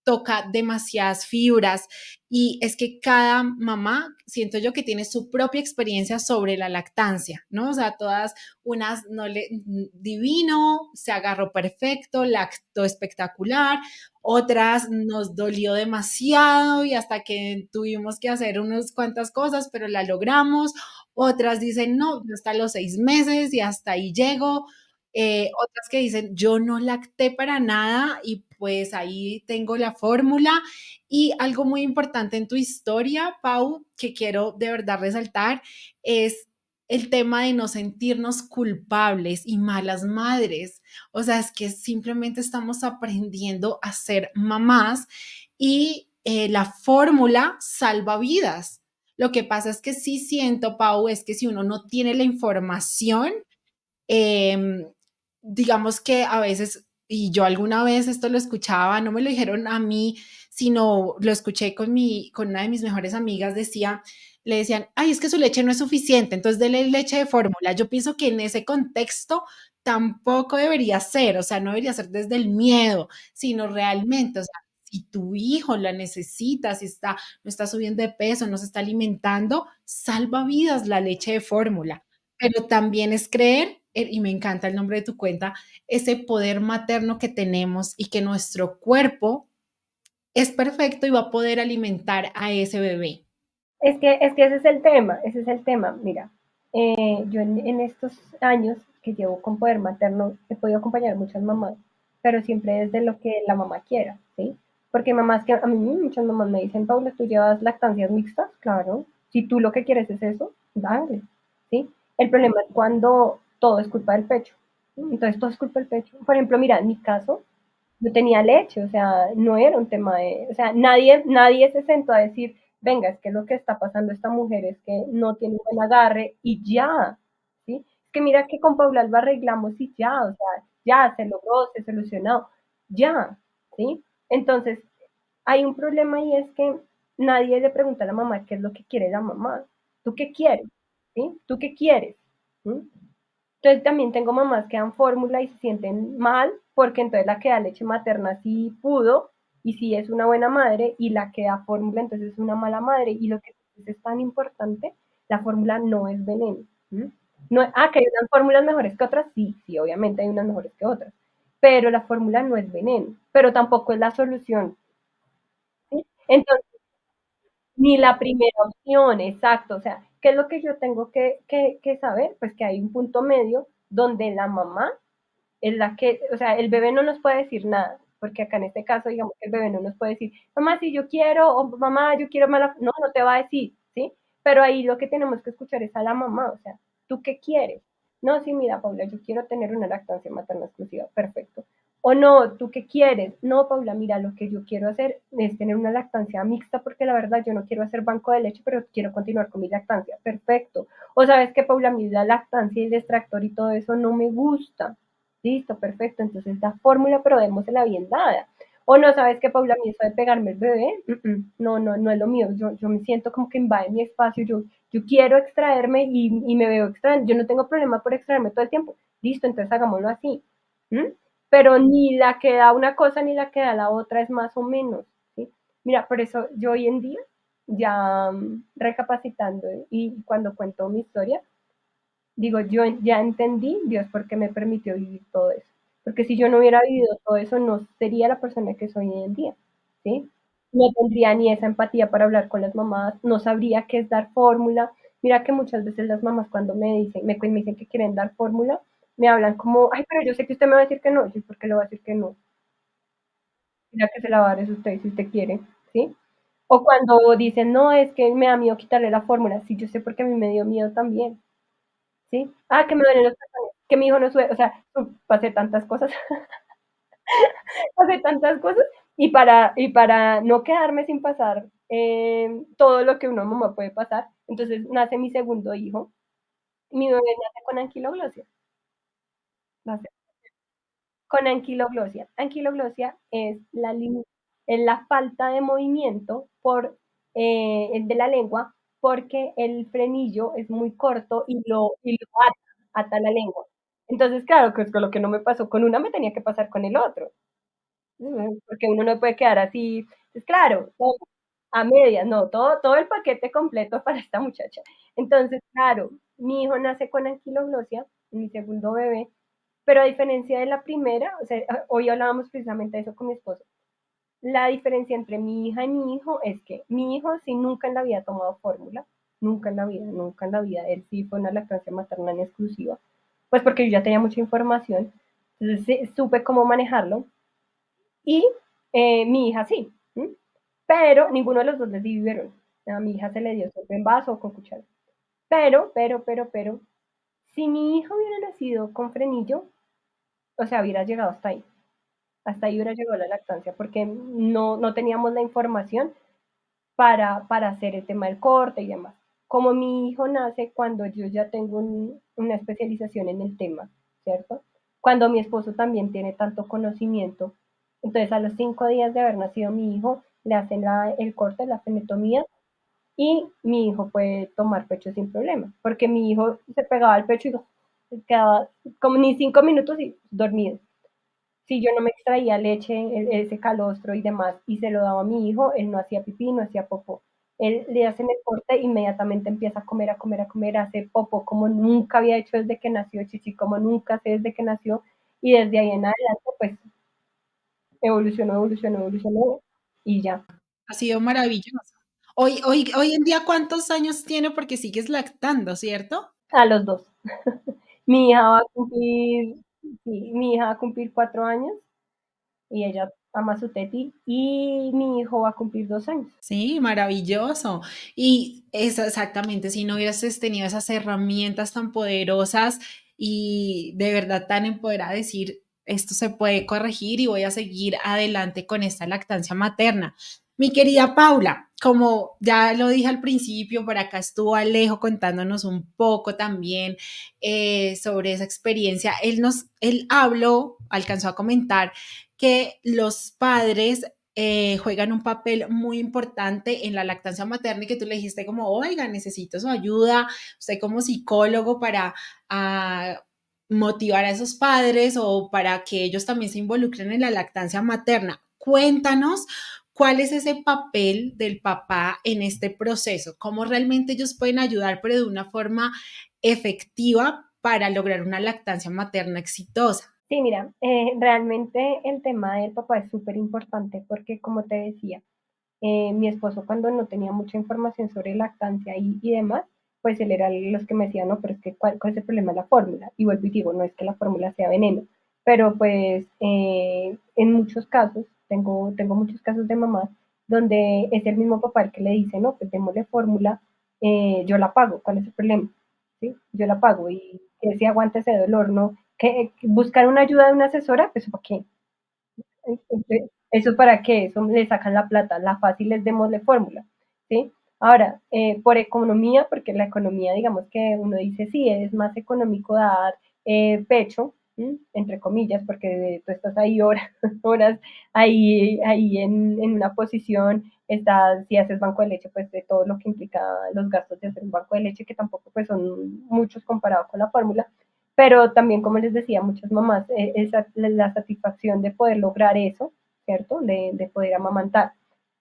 toca demasiadas fibras y es que cada mamá, siento yo que tiene su propia experiencia sobre la lactancia, ¿no? O sea, todas unas no le divino, se agarró perfecto, lactó espectacular, otras nos dolió demasiado y hasta que tuvimos que hacer unas cuantas cosas, pero la logramos, otras dicen, no, yo hasta los 6 meses y hasta ahí llego, otras que dicen, yo no lacté para nada y pues ahí tengo la fórmula. Y algo muy importante en tu historia, Pau, que quiero de verdad resaltar, es el tema de no sentirnos culpables y malas madres. O sea, es que simplemente estamos aprendiendo a ser mamás y la fórmula salva vidas. Lo que pasa es que sí siento, Pau, es que si uno no tiene la información, eh, digamos que a veces, y yo alguna vez esto lo escuchaba, no me lo dijeron a mí, sino lo escuché con una de mis mejores amigas, le decían, ay, es que su leche no es suficiente, entonces dele leche de fórmula. Yo pienso que en ese contexto tampoco debería ser, o sea, no debería ser desde el miedo, sino realmente, o sea, si tu hijo la necesita, si está, no está subiendo de peso, no se está alimentando, salva vidas la leche de fórmula, pero también es creer, y me encanta el nombre de tu cuenta, ese poder materno que tenemos y que nuestro cuerpo es perfecto y va a poder alimentar a ese bebé. Es que ese es el tema. Mira, yo en estos años que llevo con Poder Materno he podido acompañar a muchas mamás, pero siempre desde lo que la mamá quiera, ¿sí? Porque mamás que a mí muchas mamás me dicen, Paula, ¿tú llevas lactancias mixtas? Claro. Si tú lo que quieres es eso, dale, ¿sí? El problema es cuando todo es culpa del pecho. ¿Sí? Entonces todo es culpa del pecho. Por ejemplo, mira, en mi caso, yo tenía leche, o sea, no era un tema o sea, nadie se sentó a decir, venga, es que lo que está pasando a esta mujer es que no tiene un buen agarre y ya, ¿sí? Es que mira que con Paula lo arreglamos y ya, o sea, ya se logró, se solucionó, ya, ¿sí? Entonces, hay un problema y es que nadie le pregunta a la mamá qué es lo que quiere la mamá. ¿Tú qué quieres? ¿Sí? ¿Tú qué quieres? ¿Sí? Entonces también tengo mamás que dan fórmula y se sienten mal porque entonces la que da leche materna sí pudo y sí es una buena madre y la que da fórmula entonces es una mala madre y lo que es tan importante, la fórmula no es veneno. ¿Mm? No, que hay unas fórmulas mejores que otras, sí, sí, obviamente hay unas mejores que otras, pero la fórmula no es veneno, pero tampoco es la solución, ¿sí? Entonces, ni la primera opción, exacto. O sea, ¿qué es lo que yo tengo que saber? Pues que hay un punto medio donde la mamá es la que, o sea, el bebé no nos puede decir nada, porque acá en este caso, digamos que el bebé no nos puede decir, mamá, si yo quiero, o mamá, yo quiero mala, no, no te va a decir, ¿sí? Pero ahí lo que tenemos que escuchar es a la mamá, o sea, ¿tú qué quieres? No, sí, mira, Paula, yo quiero tener una lactancia materna exclusiva, perfecto. O no, ¿tú qué quieres? No, Paula, mira, lo que yo quiero hacer es tener una lactancia mixta porque la verdad yo no quiero hacer banco de leche, pero quiero continuar con mi lactancia. Perfecto. O sabes que, Paula, a mí la lactancia y el extractor y todo eso no me gusta. Listo, perfecto. Entonces la fórmula, pero démosela bien dada. O no, sabes que, Paula, a mí eso de pegarme el bebé, no, no, no es lo mío. Yo me siento como que invade mi espacio. Yo quiero extraerme y me veo extraer. Yo no tengo problema por extraerme todo el tiempo. Listo, entonces hagámoslo así. ¿Mm? Pero ni la que da una cosa ni la que da la otra es más o menos. ¿Sí? Mira, por eso yo hoy en día, ya recapacitando y cuando cuento mi historia, digo, yo ya entendí Dios por qué me permitió vivir todo eso. Porque si yo no hubiera vivido todo eso, no sería la persona que soy hoy en día. ¿Sí? No tendría ni esa empatía para hablar con las mamás, no sabría qué es dar fórmula. Mira que muchas veces las mamás cuando me dicen que quieren dar fórmula, me hablan como, ay, pero yo sé que usted me va a decir que no. Yo, ¿por qué le va a decir que no? Mira que se la va a dar es usted si usted quiere, ¿sí? O cuando dicen, no, es que me da miedo quitarle la fórmula. Sí, yo sé porque a mí me dio miedo también, ¿sí? Ah, que me duelen los pezones, que mi hijo no sube, o sea, pasé tantas cosas, pasé tantas cosas, y para no quedarme sin pasar todo lo que una mamá puede pasar, entonces nace mi segundo hijo, mi bebé nace con anquiloglosia, nace con anquiloglosia. Anquiloglosia es la falta de movimiento el de la lengua porque el frenillo es muy corto y lo ata la lengua. Entonces, claro, que es con lo que no me pasó con una, me tenía que pasar con el otro. Porque uno no puede quedar así, pues claro, todo a medias, no, todo el paquete completo para esta muchacha. Entonces, claro, mi hijo nace con anquiloglosia, mi segundo bebé, pero a diferencia de la primera, o sea, hoy hablábamos precisamente de eso con mi esposo. La diferencia entre mi hija y mi hijo es que mi hijo sí nunca en la vida ha tomado fórmula, nunca en la vida, nunca en la vida. Él sí fue una lactancia materna en exclusiva, pues porque yo ya tenía mucha información, entonces supe cómo manejarlo. Y mi hija sí, ¿m? Pero ninguno de los dos les di biberón. A mi hija se le dio siempre en vaso o con cuchara. Pero, si mi hijo hubiera nacido con frenillo, o sea, hubiera llegado hasta ahí. Hasta ahí hubiera llegado la lactancia, porque no teníamos la información para hacer el tema del corte y demás. Como mi hijo nace cuando yo ya tengo una especialización en el tema, ¿cierto? Cuando mi esposo también tiene tanto conocimiento, entonces a los 5 días de haber nacido mi hijo, le hacen el corte, la fenetomía, y mi hijo puede tomar pecho sin problema, porque mi hijo se pegaba al pecho y quedaba como ni 5 minutos y dormido. Si yo no me extraía leche, ese calostro y demás, y se lo daba a mi hijo, él no hacía pipí, no hacía popó. Él le hacen el corte, inmediatamente empieza a comer, a comer, a comer, hace popó como nunca había hecho desde que nació, chichi como nunca hace desde que nació, y desde ahí en adelante, pues evolucionó, evolucionó, evolucionó, y ya, Ha sido maravilloso. Hoy en día, ¿cuántos años tiene? Porque sigues lactando, ¿cierto? a los dos. Mi hija va a cumplir, sí, mi hija va a cumplir 4 años, y ella ama su teti, y mi hijo va a cumplir 2 años. Sí, maravilloso. Y es exactamente, si no hubieses tenido esas herramientas tan poderosas y de verdad tan empoderada, decir, esto se puede corregir y voy a seguir adelante con esta lactancia materna. Mi querida Paula, como ya lo dije al principio, por acá estuvo Alejo contándonos un poco también sobre esa experiencia. Él habló, alcanzó a comentar que los padres juegan un papel muy importante en la lactancia materna y que tú le dijiste como, oiga, necesito su ayuda, usted como psicólogo para motivar a esos padres o para que ellos también se involucren en la lactancia materna. Cuéntanos cuál es ese papel del papá en este proceso, cómo realmente ellos pueden ayudar, pero de una forma efectiva para lograr una lactancia materna exitosa. Sí, mira, realmente el tema del papá es súper importante porque, como te decía, mi esposo cuando no tenía mucha información sobre lactancia y demás, pues él era los que me decía, no, pero es que ¿cuál es el problema de la fórmula? Y vuelvo y digo, no es que la fórmula sea veneno, pero pues en muchos casos, tengo muchos casos de mamás donde es el mismo papá el que le dice, no, pues démosle fórmula, yo la pago, ¿cuál es el problema? ¿Sí? Yo la pago y que si aguante ese dolor, ¿no? Que buscar una ayuda de una asesora, pues ¿para qué? ¿Eso para qué? Eso le sacan la plata. La fácil es démosle fórmula, ¿sí? Ahora, por economía, porque la economía, digamos que uno dice, sí, es más económico dar pecho, ¿sí? Entre comillas, porque tú estás ahí horas, horas ahí en una posición, estás, si haces banco de leche, pues de todo lo que implica los gastos de hacer un banco de leche, que tampoco pues son muchos comparados con la fórmula, pero también, como les decía, muchas mamás, esa, la satisfacción de poder lograr eso, ¿cierto? De poder amamantar.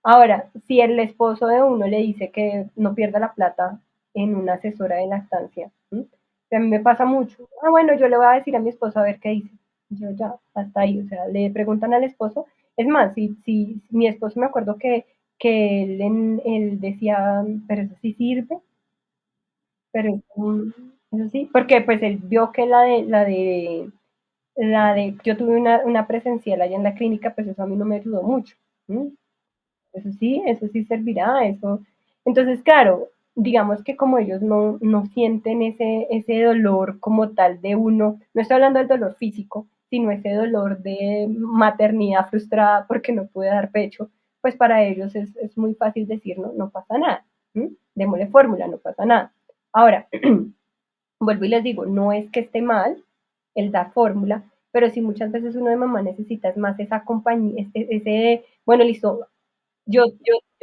Ahora, si el esposo de uno le dice que no pierda la plata en una asesora de lactancia, ¿sí? A mí me pasa mucho. Ah, bueno, yo le voy a decir a mi esposo a ver qué dice. Yo ya, hasta ahí, o sea, le preguntan al esposo. Es más, si mi esposo me acuerdo que él decía, pero eso sí sirve, pero eso sí, porque pues él vio que yo tuve una presencial allá en la clínica, pues eso a mí no me ayudó mucho. ¿Mm? Eso sí servirá, eso. Entonces, claro, digamos que como ellos no sienten ese dolor como tal de uno, no estoy hablando del dolor físico, sino ese dolor de maternidad frustrada porque no puede dar pecho, pues para ellos es muy fácil decir, no, no pasa nada, ¿m? Démosle fórmula, no pasa nada. Ahora, vuelvo y les digo, no es que esté mal el dar fórmula, pero si muchas veces uno de mamá necesita es más esa compañía, bueno, listo, yo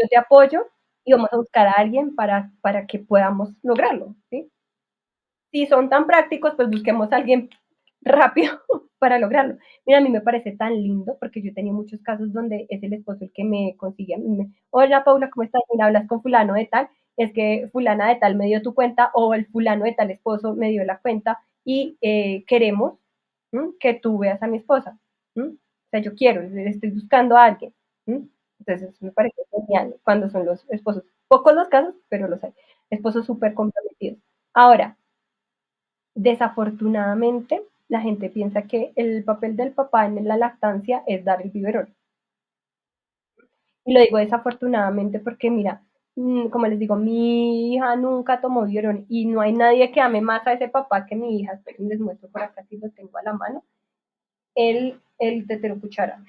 te apoyo y vamos a buscar a alguien para que podamos lograrlo, ¿sí? Si son tan prácticos, pues busquemos a alguien rápido para lograrlo. Mira, a mí me parece tan lindo porque yo he tenido muchos casos donde es el esposo el que me consigue. Hola Paula, ¿cómo estás? Mira, hablas con fulano de tal, es que fulana de tal me dio tu cuenta o el fulano de tal esposo me dio la cuenta y queremos que tú veas a mi esposa. O sea, yo quiero, estoy buscando a alguien. Entonces, me parece genial cuando son los esposos. Pocos los casos, pero los hay. Esposos súper comprometidos. Ahora, desafortunadamente, la gente piensa que el papel del papá en la lactancia es dar el biberón. Y lo digo desafortunadamente porque, mira, como les digo, mi hija nunca tomó biberón y no hay nadie que ame más a ese papá que mi hija. Esperen, les muestro por acá si lo tengo a la mano. El tetero cuchara.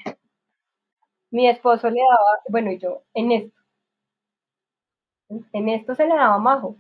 Mi esposo le daba, bueno, y yo, en esto se le daba majo.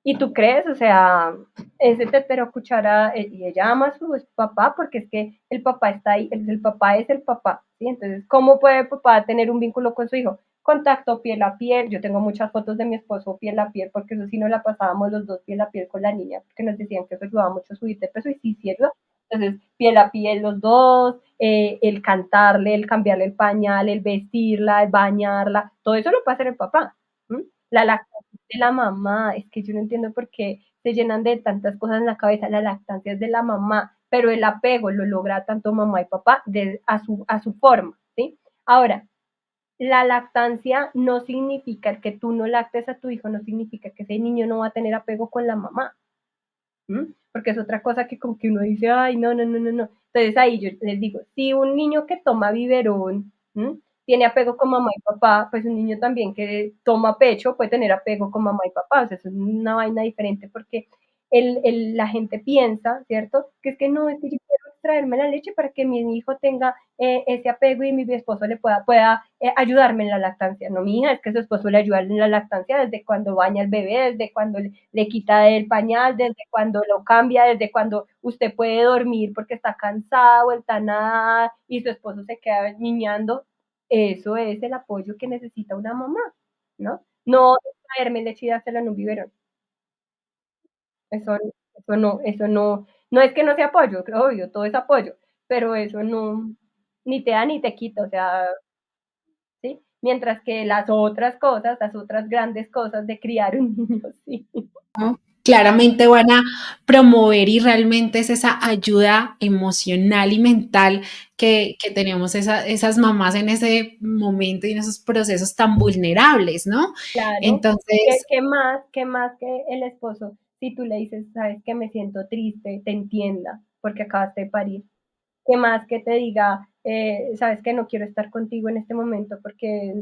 ¿Y tú crees? O sea, ese tetero cuchara, y ella ama a su papá porque es que el papá está ahí, el papá es el papá, ¿sí? Entonces, ¿cómo puede el papá tener un vínculo con su hijo? Contacto piel a piel, yo tengo muchas fotos de mi esposo piel a piel, porque eso sí no la pasábamos los dos piel a piel con la niña, porque nos decían que eso ayudaba mucho a subir de peso y sí, cierto. Entonces, piel a piel los dos, el cantarle, el cambiarle el pañal, el vestirla, el bañarla, todo eso lo puede hacer el papá. ¿Mm? La lactancia de la mamá, es que yo no entiendo por qué se llenan de tantas cosas en la cabeza, la lactancia es de la mamá, pero el apego lo logra tanto mamá y papá a su forma, ¿sí? Ahora, la lactancia no significa que tú no lactes a tu hijo, no significa que ese niño no va a tener apego con la mamá, ¿m? Porque es otra cosa que como que uno dice, ay, no, no, no, no, no. Entonces ahí yo les digo, si un niño que toma biberón tiene apego con mamá y papá, pues un niño también que toma pecho puede tener apego con mamá y papá. O sea, eso es una vaina diferente porque la gente piensa, ¿cierto? Que es que no, es que yo quiero extraerme la leche para que mi hijo tenga ese apego y mi esposo le pueda ayudarme en la lactancia. No, mi hija, es que su esposo le ayuda en la lactancia desde cuando baña al bebé, desde cuando le quita el pañal, desde cuando lo cambia, desde cuando usted puede dormir porque está cansada o está nada y su esposo se queda niñando. Eso es el apoyo que necesita una mamá, ¿no? No traerme leche y dársela en un biberón. Eso, no es que no sea apoyo, obvio, todo es apoyo, pero eso no, ni te da ni te quita, o sea, ¿sí? Mientras que las otras cosas, las otras grandes cosas de criar un niño, sí. claramente van a promover y realmente es esa ayuda emocional y mental que tenemos esas mamás en ese momento y en esos procesos tan vulnerables, ¿no? Claro, Entonces, qué más que el esposo, si tú le dices, sabes que me siento triste, te entienda, porque acabaste de parir? ¿Qué más que te diga, sabes que no quiero estar contigo en este momento porque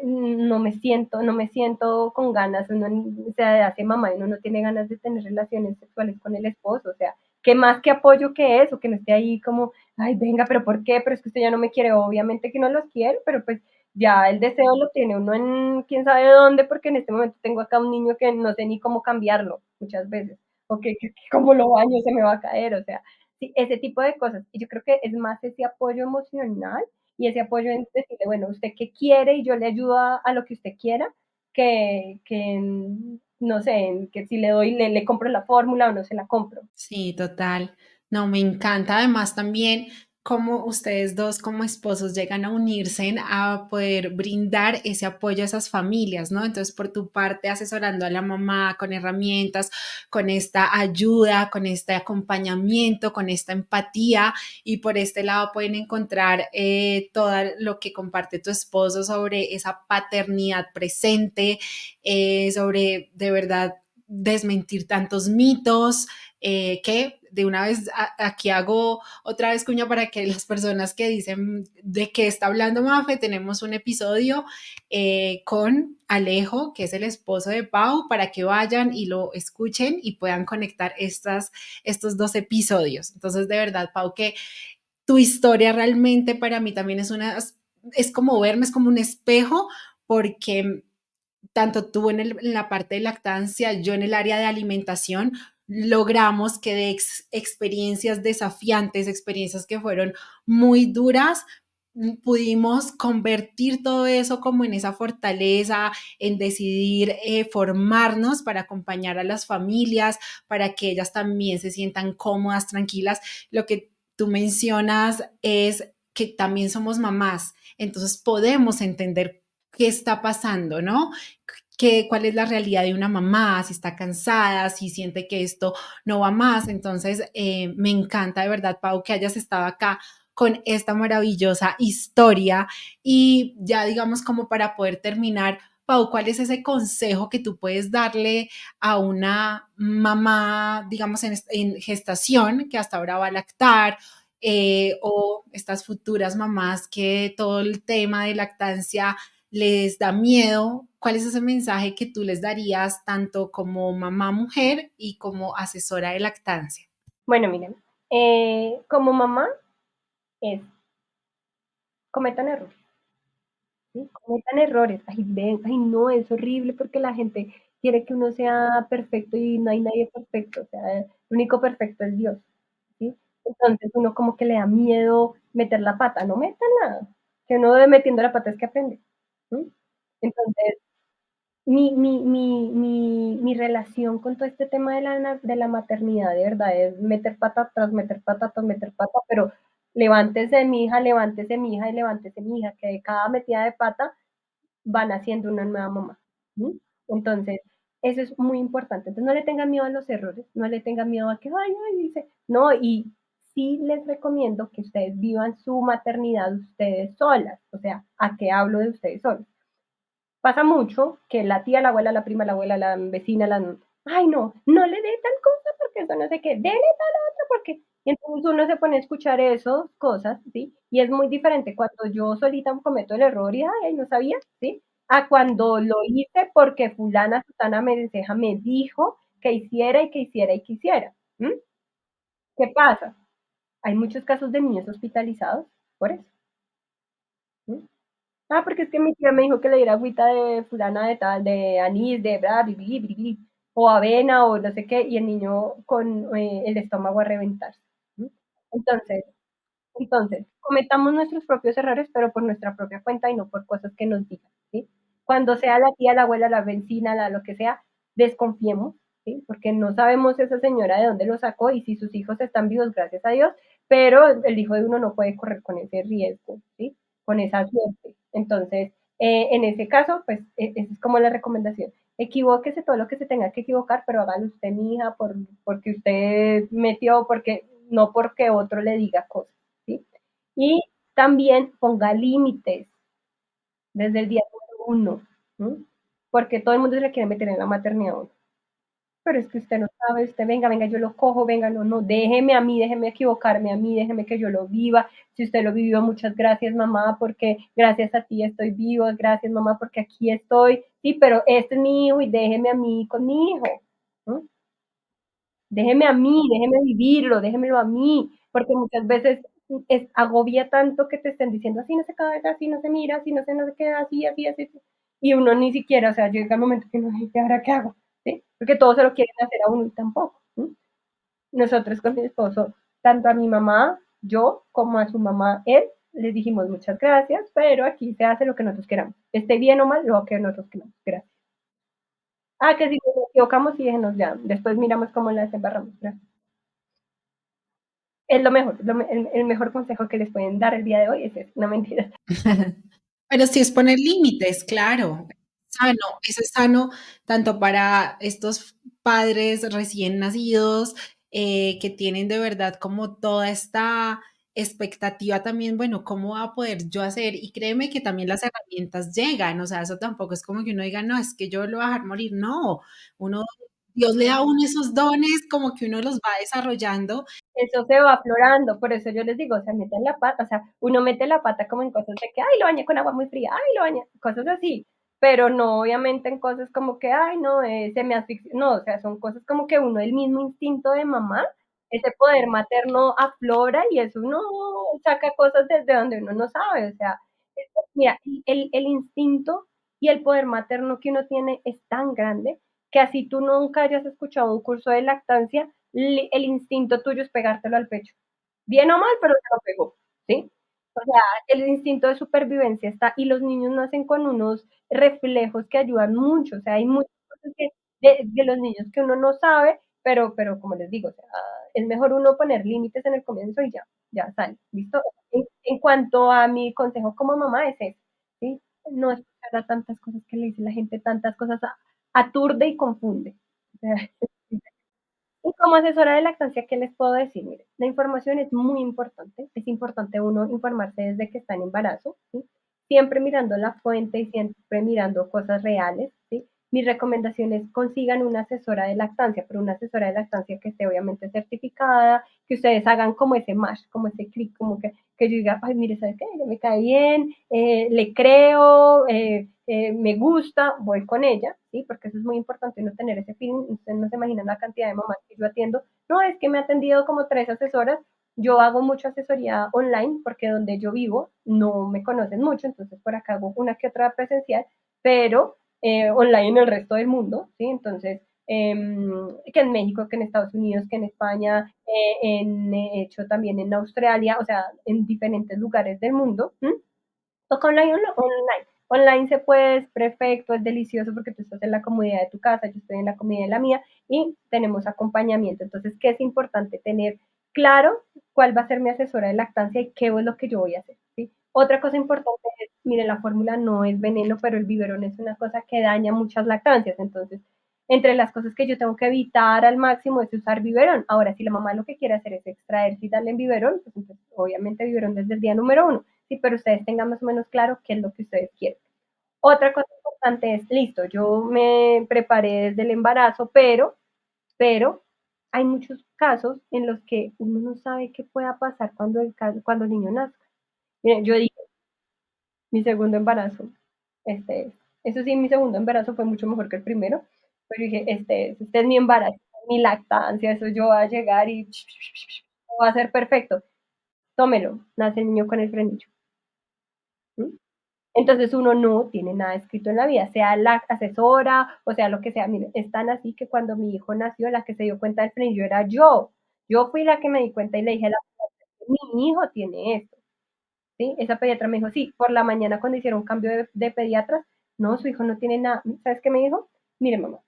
no me siento con ganas, uno, o sea, hace mamá y uno no tiene ganas de tener relaciones sexuales con el esposo, o sea, ¿qué más que apoyo que eso? Que no esté ahí como, ay, venga, pero ¿por qué? Pero es que usted ya no me quiere, obviamente que no los quiere, pero pues ya el deseo lo tiene uno en quién sabe dónde, porque en este momento tengo acá un niño que no sé ni cómo cambiarlo muchas veces, o que como lo baño se me va a caer, o sea, sí, ese tipo de cosas. Y yo creo que es más ese apoyo emocional y ese apoyo en decirle, bueno, usted qué quiere y yo le ayudo a lo que usted quiera, no sé, que si le doy, le compro la fórmula o no se la compro. sí, total. No, me encanta además también cómo ustedes dos como esposos llegan a unirse a poder brindar ese apoyo a esas familias, ¿no? Entonces, por tu parte, asesorando a la mamá con herramientas, con esta ayuda, con este acompañamiento, con esta empatía, y por este lado pueden encontrar todo lo que comparte tu esposo sobre esa paternidad presente, sobre de verdad desmentir tantos mitos, que de una vez aquí hago otra vez cuña para que las personas que dicen de qué está hablando Mafe, tenemos un episodio con Alejo, que es el esposo de Pau, para que vayan y lo escuchen y puedan conectar estos dos episodios. Entonces, de verdad, Pau, que tu historia realmente para mí también es como verme, es como un espejo, porque tanto tú en la parte de lactancia, yo en el área de alimentación, logramos que de experiencias desafiantes, experiencias que fueron muy duras, pudimos convertir todo eso como en esa fortaleza, en decidir formarnos para acompañar a las familias, para que ellas también se sientan cómodas, tranquilas. Lo que tú mencionas es que también somos mamás, entonces podemos entender qué está pasando, ¿no? Cuál es la realidad de una mamá, si está cansada, si siente que esto no va más. Entonces, me encanta de verdad, Pau, que hayas estado acá con esta maravillosa historia y ya digamos como para poder terminar, Pau, ¿cuál es ese consejo que tú puedes darle a una mamá, digamos, en gestación que hasta ahora va a lactar, o estas futuras mamás que todo el tema de lactancia les da miedo? ¿Cuál es ese mensaje que tú les darías tanto como mamá mujer y como asesora de lactancia? Bueno, miren, como mamá es, cometan errores, ¿sí? Cometan errores. Ay, ven, ay, no, es horrible porque la gente quiere que uno sea perfecto y no hay nadie perfecto. O sea, el único perfecto es Dios, ¿sí? Entonces uno como que le da miedo meter la pata, no metan nada, que uno de metiendo la pata es que aprende. ¿Sí? Entonces, mi relación con todo este tema de la maternidad, de verdad, es meter pata tras meter pata tras meter pata, pero levántese mi hija y levántese mi hija, que de cada metida de pata van haciendo una nueva mamá. ¿Sí? Entonces, eso es muy importante. Entonces, no le tengan miedo a los errores, no le tengan miedo a que, ay, dice, no, y sí les recomiendo que ustedes vivan su maternidad ustedes solas. O sea, ¿a qué hablo de ustedes solas? Pasa mucho que la tía, la abuela, la prima, la abuela, la vecina, ay, no, no le dé tal cosa porque eso no sé qué, dele tal otra porque, y entonces uno se pone a escuchar esas cosas, ¿sí? Y es muy diferente cuando yo solita cometo el error y, ay, no sabía, ¿sí? A cuando lo hice porque fulana, Susana Menceja me dijo que hiciera y que hiciera y que hiciera. ¿Mm? ¿Qué pasa? Hay muchos casos de niños hospitalizados por eso. ¿Mm? Ah, porque es que mi tía me dijo que le diera agüita de fulana de tal, de anís, de bla, bli, bli, bli, bli, o avena, o no sé qué, y el niño con el estómago a reventarse. ¿Sí? Entonces, cometamos nuestros propios errores, pero por nuestra propia cuenta y no por cosas que nos digan, ¿sí? Cuando sea la tía, la abuela, la vecina, lo que sea, desconfiemos, ¿sí? Porque no sabemos esa señora de dónde lo sacó y si sus hijos están vivos, gracias a Dios, pero el hijo de uno no puede correr con ese riesgo, ¿sí? Con esa suerte. Entonces, en ese caso, pues, esa es como la recomendación. equivóquese todo lo que se tenga que equivocar, pero hágalo usted, mi hija, porque usted metió, porque no porque otro le diga cosas, ¿sí? Y también ponga límites desde el día uno, ¿sí? Porque todo el mundo se le quiere meter en la maternidad a uno. Pero es que usted no sabe, usted venga, venga, yo lo cojo, venga, no, no, déjeme a mí, déjeme equivocarme a mí, déjeme que yo lo viva. Si usted lo vivió, muchas gracias, mamá, porque gracias a ti estoy vivo, gracias, mamá, porque aquí estoy. Sí, pero este es mi hijo y déjeme a mí con mi hijo. ¿No? Déjeme a mí, déjeme vivirlo, déjemelo a mí, porque muchas veces agobia tanto que te estén diciendo así no se cae, así no se mira, así no se, no se queda, así, así, así, y uno ni siquiera, o sea, llega el momento que no, ¿y ahora qué hago? ¿Sí? Porque todos se lo quieren hacer a uno y tampoco. ¿Sí? Nosotros con mi esposo, tanto a mi mamá, yo, como a su mamá, él, les dijimos muchas gracias, pero aquí se hace lo que nosotros queramos. Esté bien o mal, lo que nosotros queramos. Gracias. Ah, que si nos equivocamos y déjenos ya. Después miramos cómo las embarramos. Gracias. Es lo mejor, el mejor consejo que les pueden dar el día de hoy es eso, no mentira. Pero sí es poner límites, claro. Sano, eso es sano tanto para estos padres recién nacidos, que tienen de verdad como toda esta expectativa también, bueno, ¿cómo va a poder yo hacer? Y créeme que también las herramientas llegan, o sea, eso tampoco es como que uno diga: "No, es que yo lo voy a dejar morir", no, uno Dios le da a uno esos dones, como que uno los va desarrollando. Eso se va aflorando, por eso yo les digo, o sea, meten la pata, o sea, uno mete la pata como en cosas de que, ay, lo bañé con agua muy fría, ay, lo bañé, cosas así, pero no obviamente en cosas como que, ay, no, se me asfixia, no, o sea, son cosas como que uno, el mismo instinto de mamá, ese poder materno aflora y eso uno saca cosas desde donde uno no sabe, o sea, mira, el instinto y el poder materno que uno tiene es tan grande que así tú nunca hayas escuchado un curso de lactancia, el instinto tuyo es pegártelo al pecho. Bien o mal, pero se lo pegó, ¿sí? O sea, el instinto de supervivencia está, y los niños nacen con unos reflejos que ayudan mucho, o sea, hay muchas cosas que, de los niños que uno no sabe, pero como les digo, o sea, es mejor uno poner límites en el comienzo y ya, ya sale, ¿listo? En cuanto a mi consejo como mamá es ese, ¿sí? No escuchar a tantas cosas que le dice la gente, tantas cosas aturde y confunde. O sea, y como asesora de lactancia, ¿qué les puedo decir? Mire, la información es muy importante. Es importante uno informarse desde que está en embarazo, ¿sí? Siempre mirando la fuente y siempre mirando cosas reales, ¿sí? Mi recomendación es consigan una asesora de lactancia, pero una asesora de lactancia que esté obviamente certificada, que ustedes hagan como ese match, como ese clic, como que yo diga, ay, mire, ¿sabes qué? Me cae bien, le creo, me gusta, voy con ella, ¿sí? Porque eso es muy importante, no tener ese feeling. Ustedes no se imaginan la cantidad de mamás que yo atiendo. No, es que me ha atendido como 3 asesoras. Yo hago mucha asesoría online porque donde yo vivo no me conocen mucho, entonces por acá hago una que otra presencial, pero online en el resto del mundo, ¿sí? Entonces, que en México, que en Estados Unidos, que en España, hecho también en Australia, o sea, en diferentes lugares del mundo. ¿Mm? Toca online, online. Online se puede, es perfecto, es delicioso porque tú estás en la comodidad de tu casa, yo estoy en la comodidad de la mía y tenemos acompañamiento. Entonces, ¿qué es importante? Tener claro cuál va a ser mi asesora de lactancia y qué es lo que yo voy a hacer. ¿Sí? Otra cosa importante es, mire, la fórmula no es veneno, pero el biberón es una cosa que daña muchas lactancias. Entonces, entre las cosas que yo tengo que evitar al máximo es usar biberón. Ahora, si la mamá lo que quiere hacer es extraer y darle en biberón, pues entonces, obviamente biberón desde el día número uno. Sí, pero ustedes tengan más o menos claro qué es lo que ustedes quieren. Otra cosa importante es, listo, yo me preparé desde el embarazo, pero hay muchos casos en los que uno no sabe qué pueda pasar cuando el niño nazca. Miren, yo dije, mi segundo embarazo, este es. Eso sí, mi segundo embarazo fue mucho mejor que el primero, pero dije, este es mi embarazo, mi lactancia, eso yo voy a llegar y va a ser perfecto. Tómelo, nace el niño con el frenillo. ¿Mm? Entonces uno no tiene nada escrito en la vida, sea la asesora o sea lo que sea. Mire, es tan así que cuando mi hijo nació, la que se dio cuenta del frenillo era yo. Yo fui la que me di cuenta y le dije a la pediatra, mi hijo tiene esto. ¿Sí? Esa pediatra me dijo, sí, por la mañana cuando hicieron un cambio de pediatras, no, su hijo no tiene nada. ¿Sabes qué me dijo? Mire, mamá,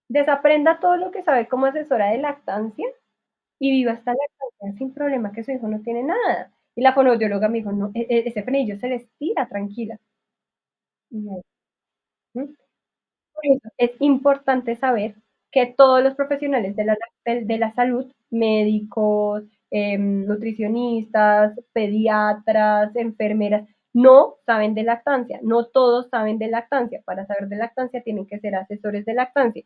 desaprenda todo lo que sabe como asesora de lactancia y viva esta lactancia sin problema, que su hijo no tiene nada. Y la fonoaudióloga me dijo, no, ese frenillo se le estira, tranquila. Y yo, ¿Mm? eso es importante saber que todos los profesionales de la salud, médicos, nutricionistas, pediatras, enfermeras, no saben de lactancia, no todos saben de lactancia. Para saber de lactancia tienen que ser asesores de lactancia.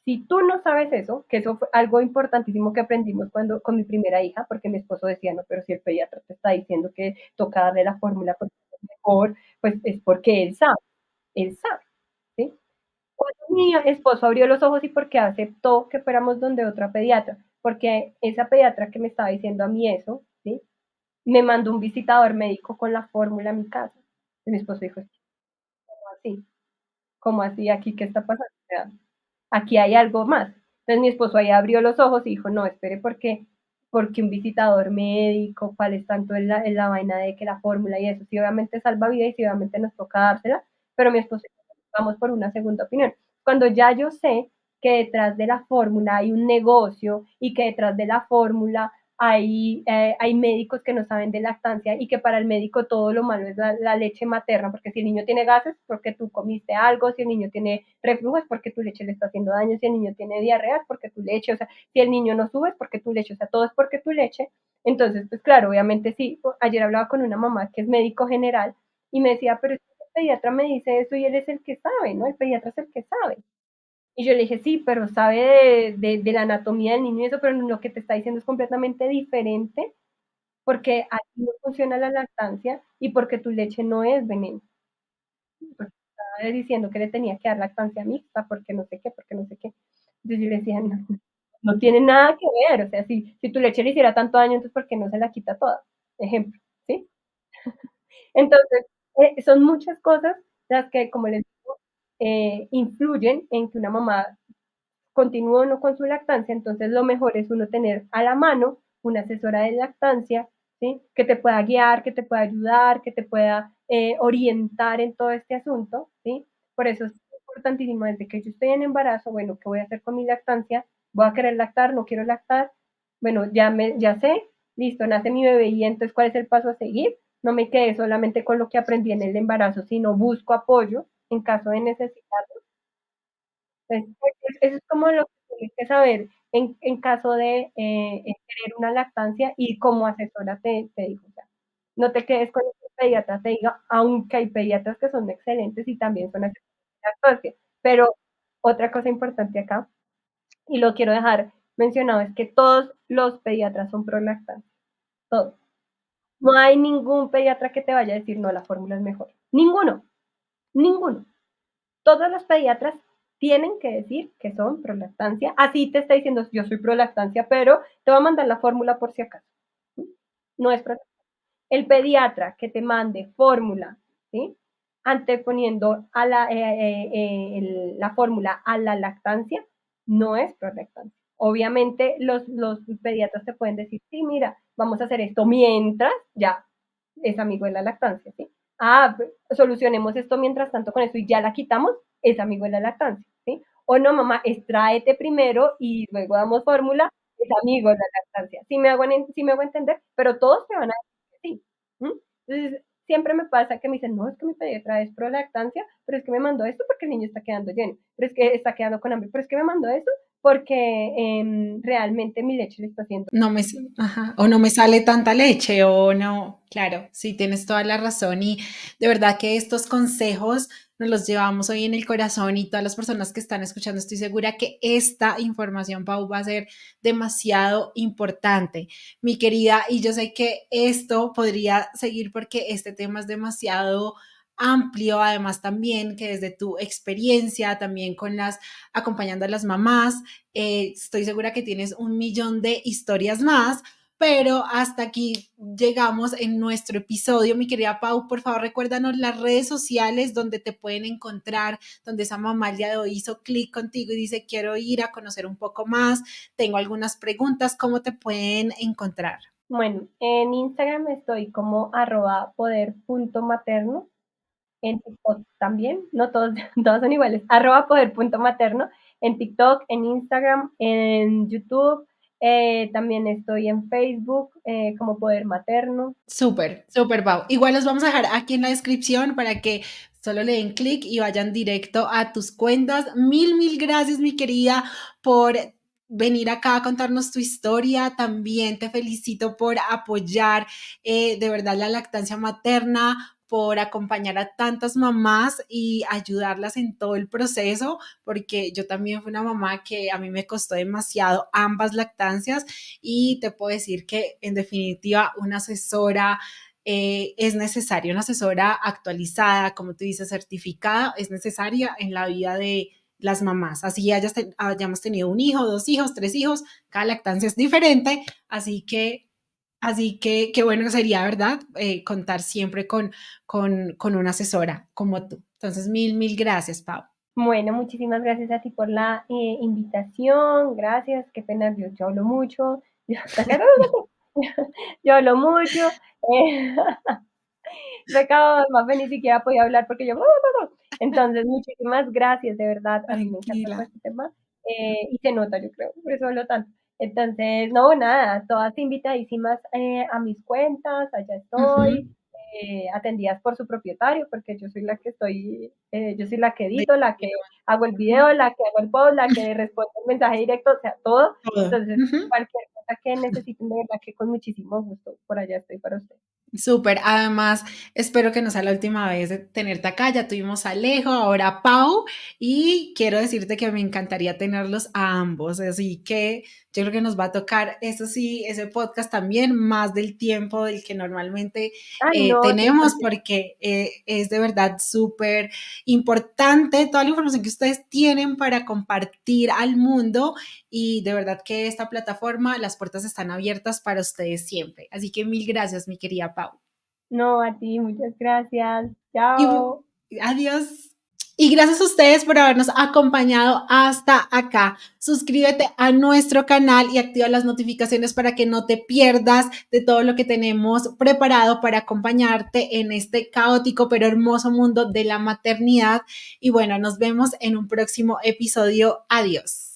Si tú no sabes eso, que eso fue algo importantísimo que aprendimos cuando con mi primera hija, porque mi esposo decía, no, pero si el pediatra te está diciendo que toca darle la fórmula porque es mejor, pues es porque él sabe, ¿sí? Cuando mi esposo abrió los ojos y porque aceptó que fuéramos donde otra pediatra, porque esa pediatra que me estaba diciendo a mí eso, ¿sí? Me mandó un visitador médico con la fórmula a mi casa. Y mi esposo dijo, ¿cómo así? ¿Cómo así? ¿Aquí qué está pasando? O sea, aquí hay algo más. Entonces mi esposo ahí abrió los ojos y dijo, no, espere, porque un visitador médico, cuál es tanto en la vaina de que la fórmula y eso, sí obviamente salva vida y sí obviamente nos toca dársela, pero mi esposo dijo, vamos por una segunda opinión. Cuando ya yo sé que detrás de la fórmula hay un negocio y que detrás de la fórmula hay médicos que no saben de lactancia y que para el médico todo lo malo es la leche materna, porque si el niño tiene gases, porque tú comiste algo, si el niño tiene reflujo es porque tu leche le está haciendo daño, si el niño tiene diarrea es porque tu leche, o sea, si el niño no sube es porque tu leche, o sea, todo es porque tu leche. Entonces, pues claro, obviamente sí, ayer hablaba con una mamá que es médico general y me decía, pero es que el pediatra me dice eso y él es el que sabe, ¿no? El pediatra es el que sabe. Y yo le dije, sí, pero sabe de la anatomía del niño y eso, pero lo que te está diciendo es completamente diferente porque así no funciona la lactancia y porque tu leche no es veneno. Porque estaba diciendo que le tenía que dar lactancia mixta porque no sé qué, porque no sé qué. Entonces yo le decía, no, no tiene nada que ver. O sea, si tu leche le hiciera tanto daño, entonces ¿por qué no se la quita toda? Ejemplo, ¿sí? Entonces, son muchas cosas las que, como les digo, influyen en que una mamá continúa o no con su lactancia, entonces lo mejor es uno tener a la mano una asesora de lactancia, ¿sí? Que te pueda guiar, que te pueda ayudar, que te pueda orientar en todo este asunto, ¿sí? Por eso es importantísimo desde que yo estoy en embarazo, bueno, ¿qué voy a hacer con mi lactancia? ¿Voy a querer lactar? ¿No quiero lactar? Bueno, ya sé, listo, nace mi bebé y entonces ¿cuál es el paso a seguir? No me quedé solamente con lo que aprendí en el embarazo, sino busco apoyo en caso de necesidad. Eso es como lo que tienes que saber en caso de querer una lactancia y como asesora te digo, o sea, no te quedes con lo que el pediatra te diga, aunque hay pediatras que son excelentes y también son asesores de lactancia. Pero otra cosa importante acá, y lo quiero dejar mencionado, es que todos los pediatras son pro lactancia, todos. No hay ningún pediatra que te vaya a decir, no, la fórmula es mejor. Ninguno, ninguno. Todos los pediatras tienen que decir que son prolactancia. Así te está diciendo, yo soy prolactancia, pero te va a mandar la fórmula por si acaso. No es prolactancia. El pediatra que te mande fórmula, ¿sí? Anteponiendo a la fórmula a la lactancia, no es prolactancia. Obviamente los pediatras te pueden decir, sí, mira, vamos a hacer esto mientras ya es amigo de la lactancia, ¿sí? Ah, solucionemos esto mientras tanto con esto y ya la quitamos, es amigo de la lactancia, ¿sí? O no, mamá, extráete primero y luego damos fórmula, es amigo de la lactancia. Sí me hago entender, pero todos te van a decir que sí. Entonces, siempre me pasa que me dicen, no, es que mi pediatra es pro lactancia, pero es que me mandó esto porque el niño está quedando lleno, pero es que está quedando con hambre, pero es que me mandó esto porque realmente mi leche le está haciendo. No me, ajá, o no me sale tanta leche, o no, claro, sí, tienes toda la razón. Y de verdad que estos consejos nos los llevamos hoy en el corazón y todas las personas que están escuchando, estoy segura que esta información, Pau, va a ser demasiado importante, mi querida. Y yo sé que esto podría seguir porque este tema es demasiado amplio, además también que desde tu experiencia, también con las acompañando a las mamás, estoy segura que tienes un millón de historias más, pero hasta aquí llegamos en nuestro episodio. Mi querida Pau, por favor, recuérdanos las redes sociales donde te pueden encontrar, donde esa mamá el día de hoy hizo clic contigo y dice, quiero ir a conocer un poco más, tengo algunas preguntas, ¿cómo te pueden encontrar? Bueno, en Instagram estoy como @poder.materno, en TikTok también, no todos, todos son iguales, @poder.materno, en TikTok, en Instagram, en YouTube, también estoy en Facebook como Poder Materno. Súper, súper, Pau. Igual los vamos a dejar aquí en la descripción para que Solo le den clic y vayan directo a tus cuentas. Mil gracias, mi querida, por venir acá a contarnos tu historia. También te felicito por apoyar de verdad la lactancia materna, por acompañar a tantas mamás y ayudarlas en todo el proceso, porque yo también fui una mamá que a mí me costó demasiado ambas lactancias y te puedo decir que en definitiva una asesora es necesaria, una asesora actualizada, como tú dices, certificada, es necesaria en la vida de las mamás. Así hayamos tenido un hijo, dos hijos, tres hijos, cada lactancia es diferente, así que qué bueno sería, ¿verdad? Contar siempre con una asesora como tú. Entonces, mil gracias, Pau. Bueno, muchísimas gracias a ti por la invitación. Gracias, qué pena, yo hablo mucho. Yo hablo mucho. Eh, Pecado, más ni siquiera podía hablar porque yo. Entonces, muchísimas gracias, de verdad. A mí me encanta todo Tranquila. este tema. Y se nota, yo creo, por eso hablo tanto. Entonces, no, nada, todas invitadísimas a mis cuentas, allá estoy, Ujú. atendidas por su propietario, porque yo soy la que estoy, yo soy la que De- edito, la que hago el Ujú. video, la que hago el post, la que responde el mensaje directo, o sea, todo. Todo. Entonces, Ujú. cualquier cosa que necesiten, de verdad que con muchísimo gusto, por allá estoy para ustedes. Súper, además espero que no sea la última vez de tenerte acá, ya tuvimos a Alejo, ahora a Pau y quiero decirte que me encantaría tenerlos a ambos, así que yo creo que nos va a tocar, eso sí, ese podcast también más del tiempo del que normalmente Ay, no, tenemos 100%. porque es de verdad súper importante toda la información que ustedes tienen para compartir al mundo y de verdad que esta plataforma, las puertas están abiertas para ustedes siempre. Así que mil gracias, mi querida Pau. No, a ti, muchas gracias. Y Chao. adiós. Y gracias a ustedes por habernos acompañado hasta acá. Suscríbete a nuestro canal y activa las notificaciones para que no te pierdas de todo lo que tenemos preparado para acompañarte en este caótico pero hermoso mundo de la maternidad. Y bueno, nos vemos en un próximo episodio. Adiós.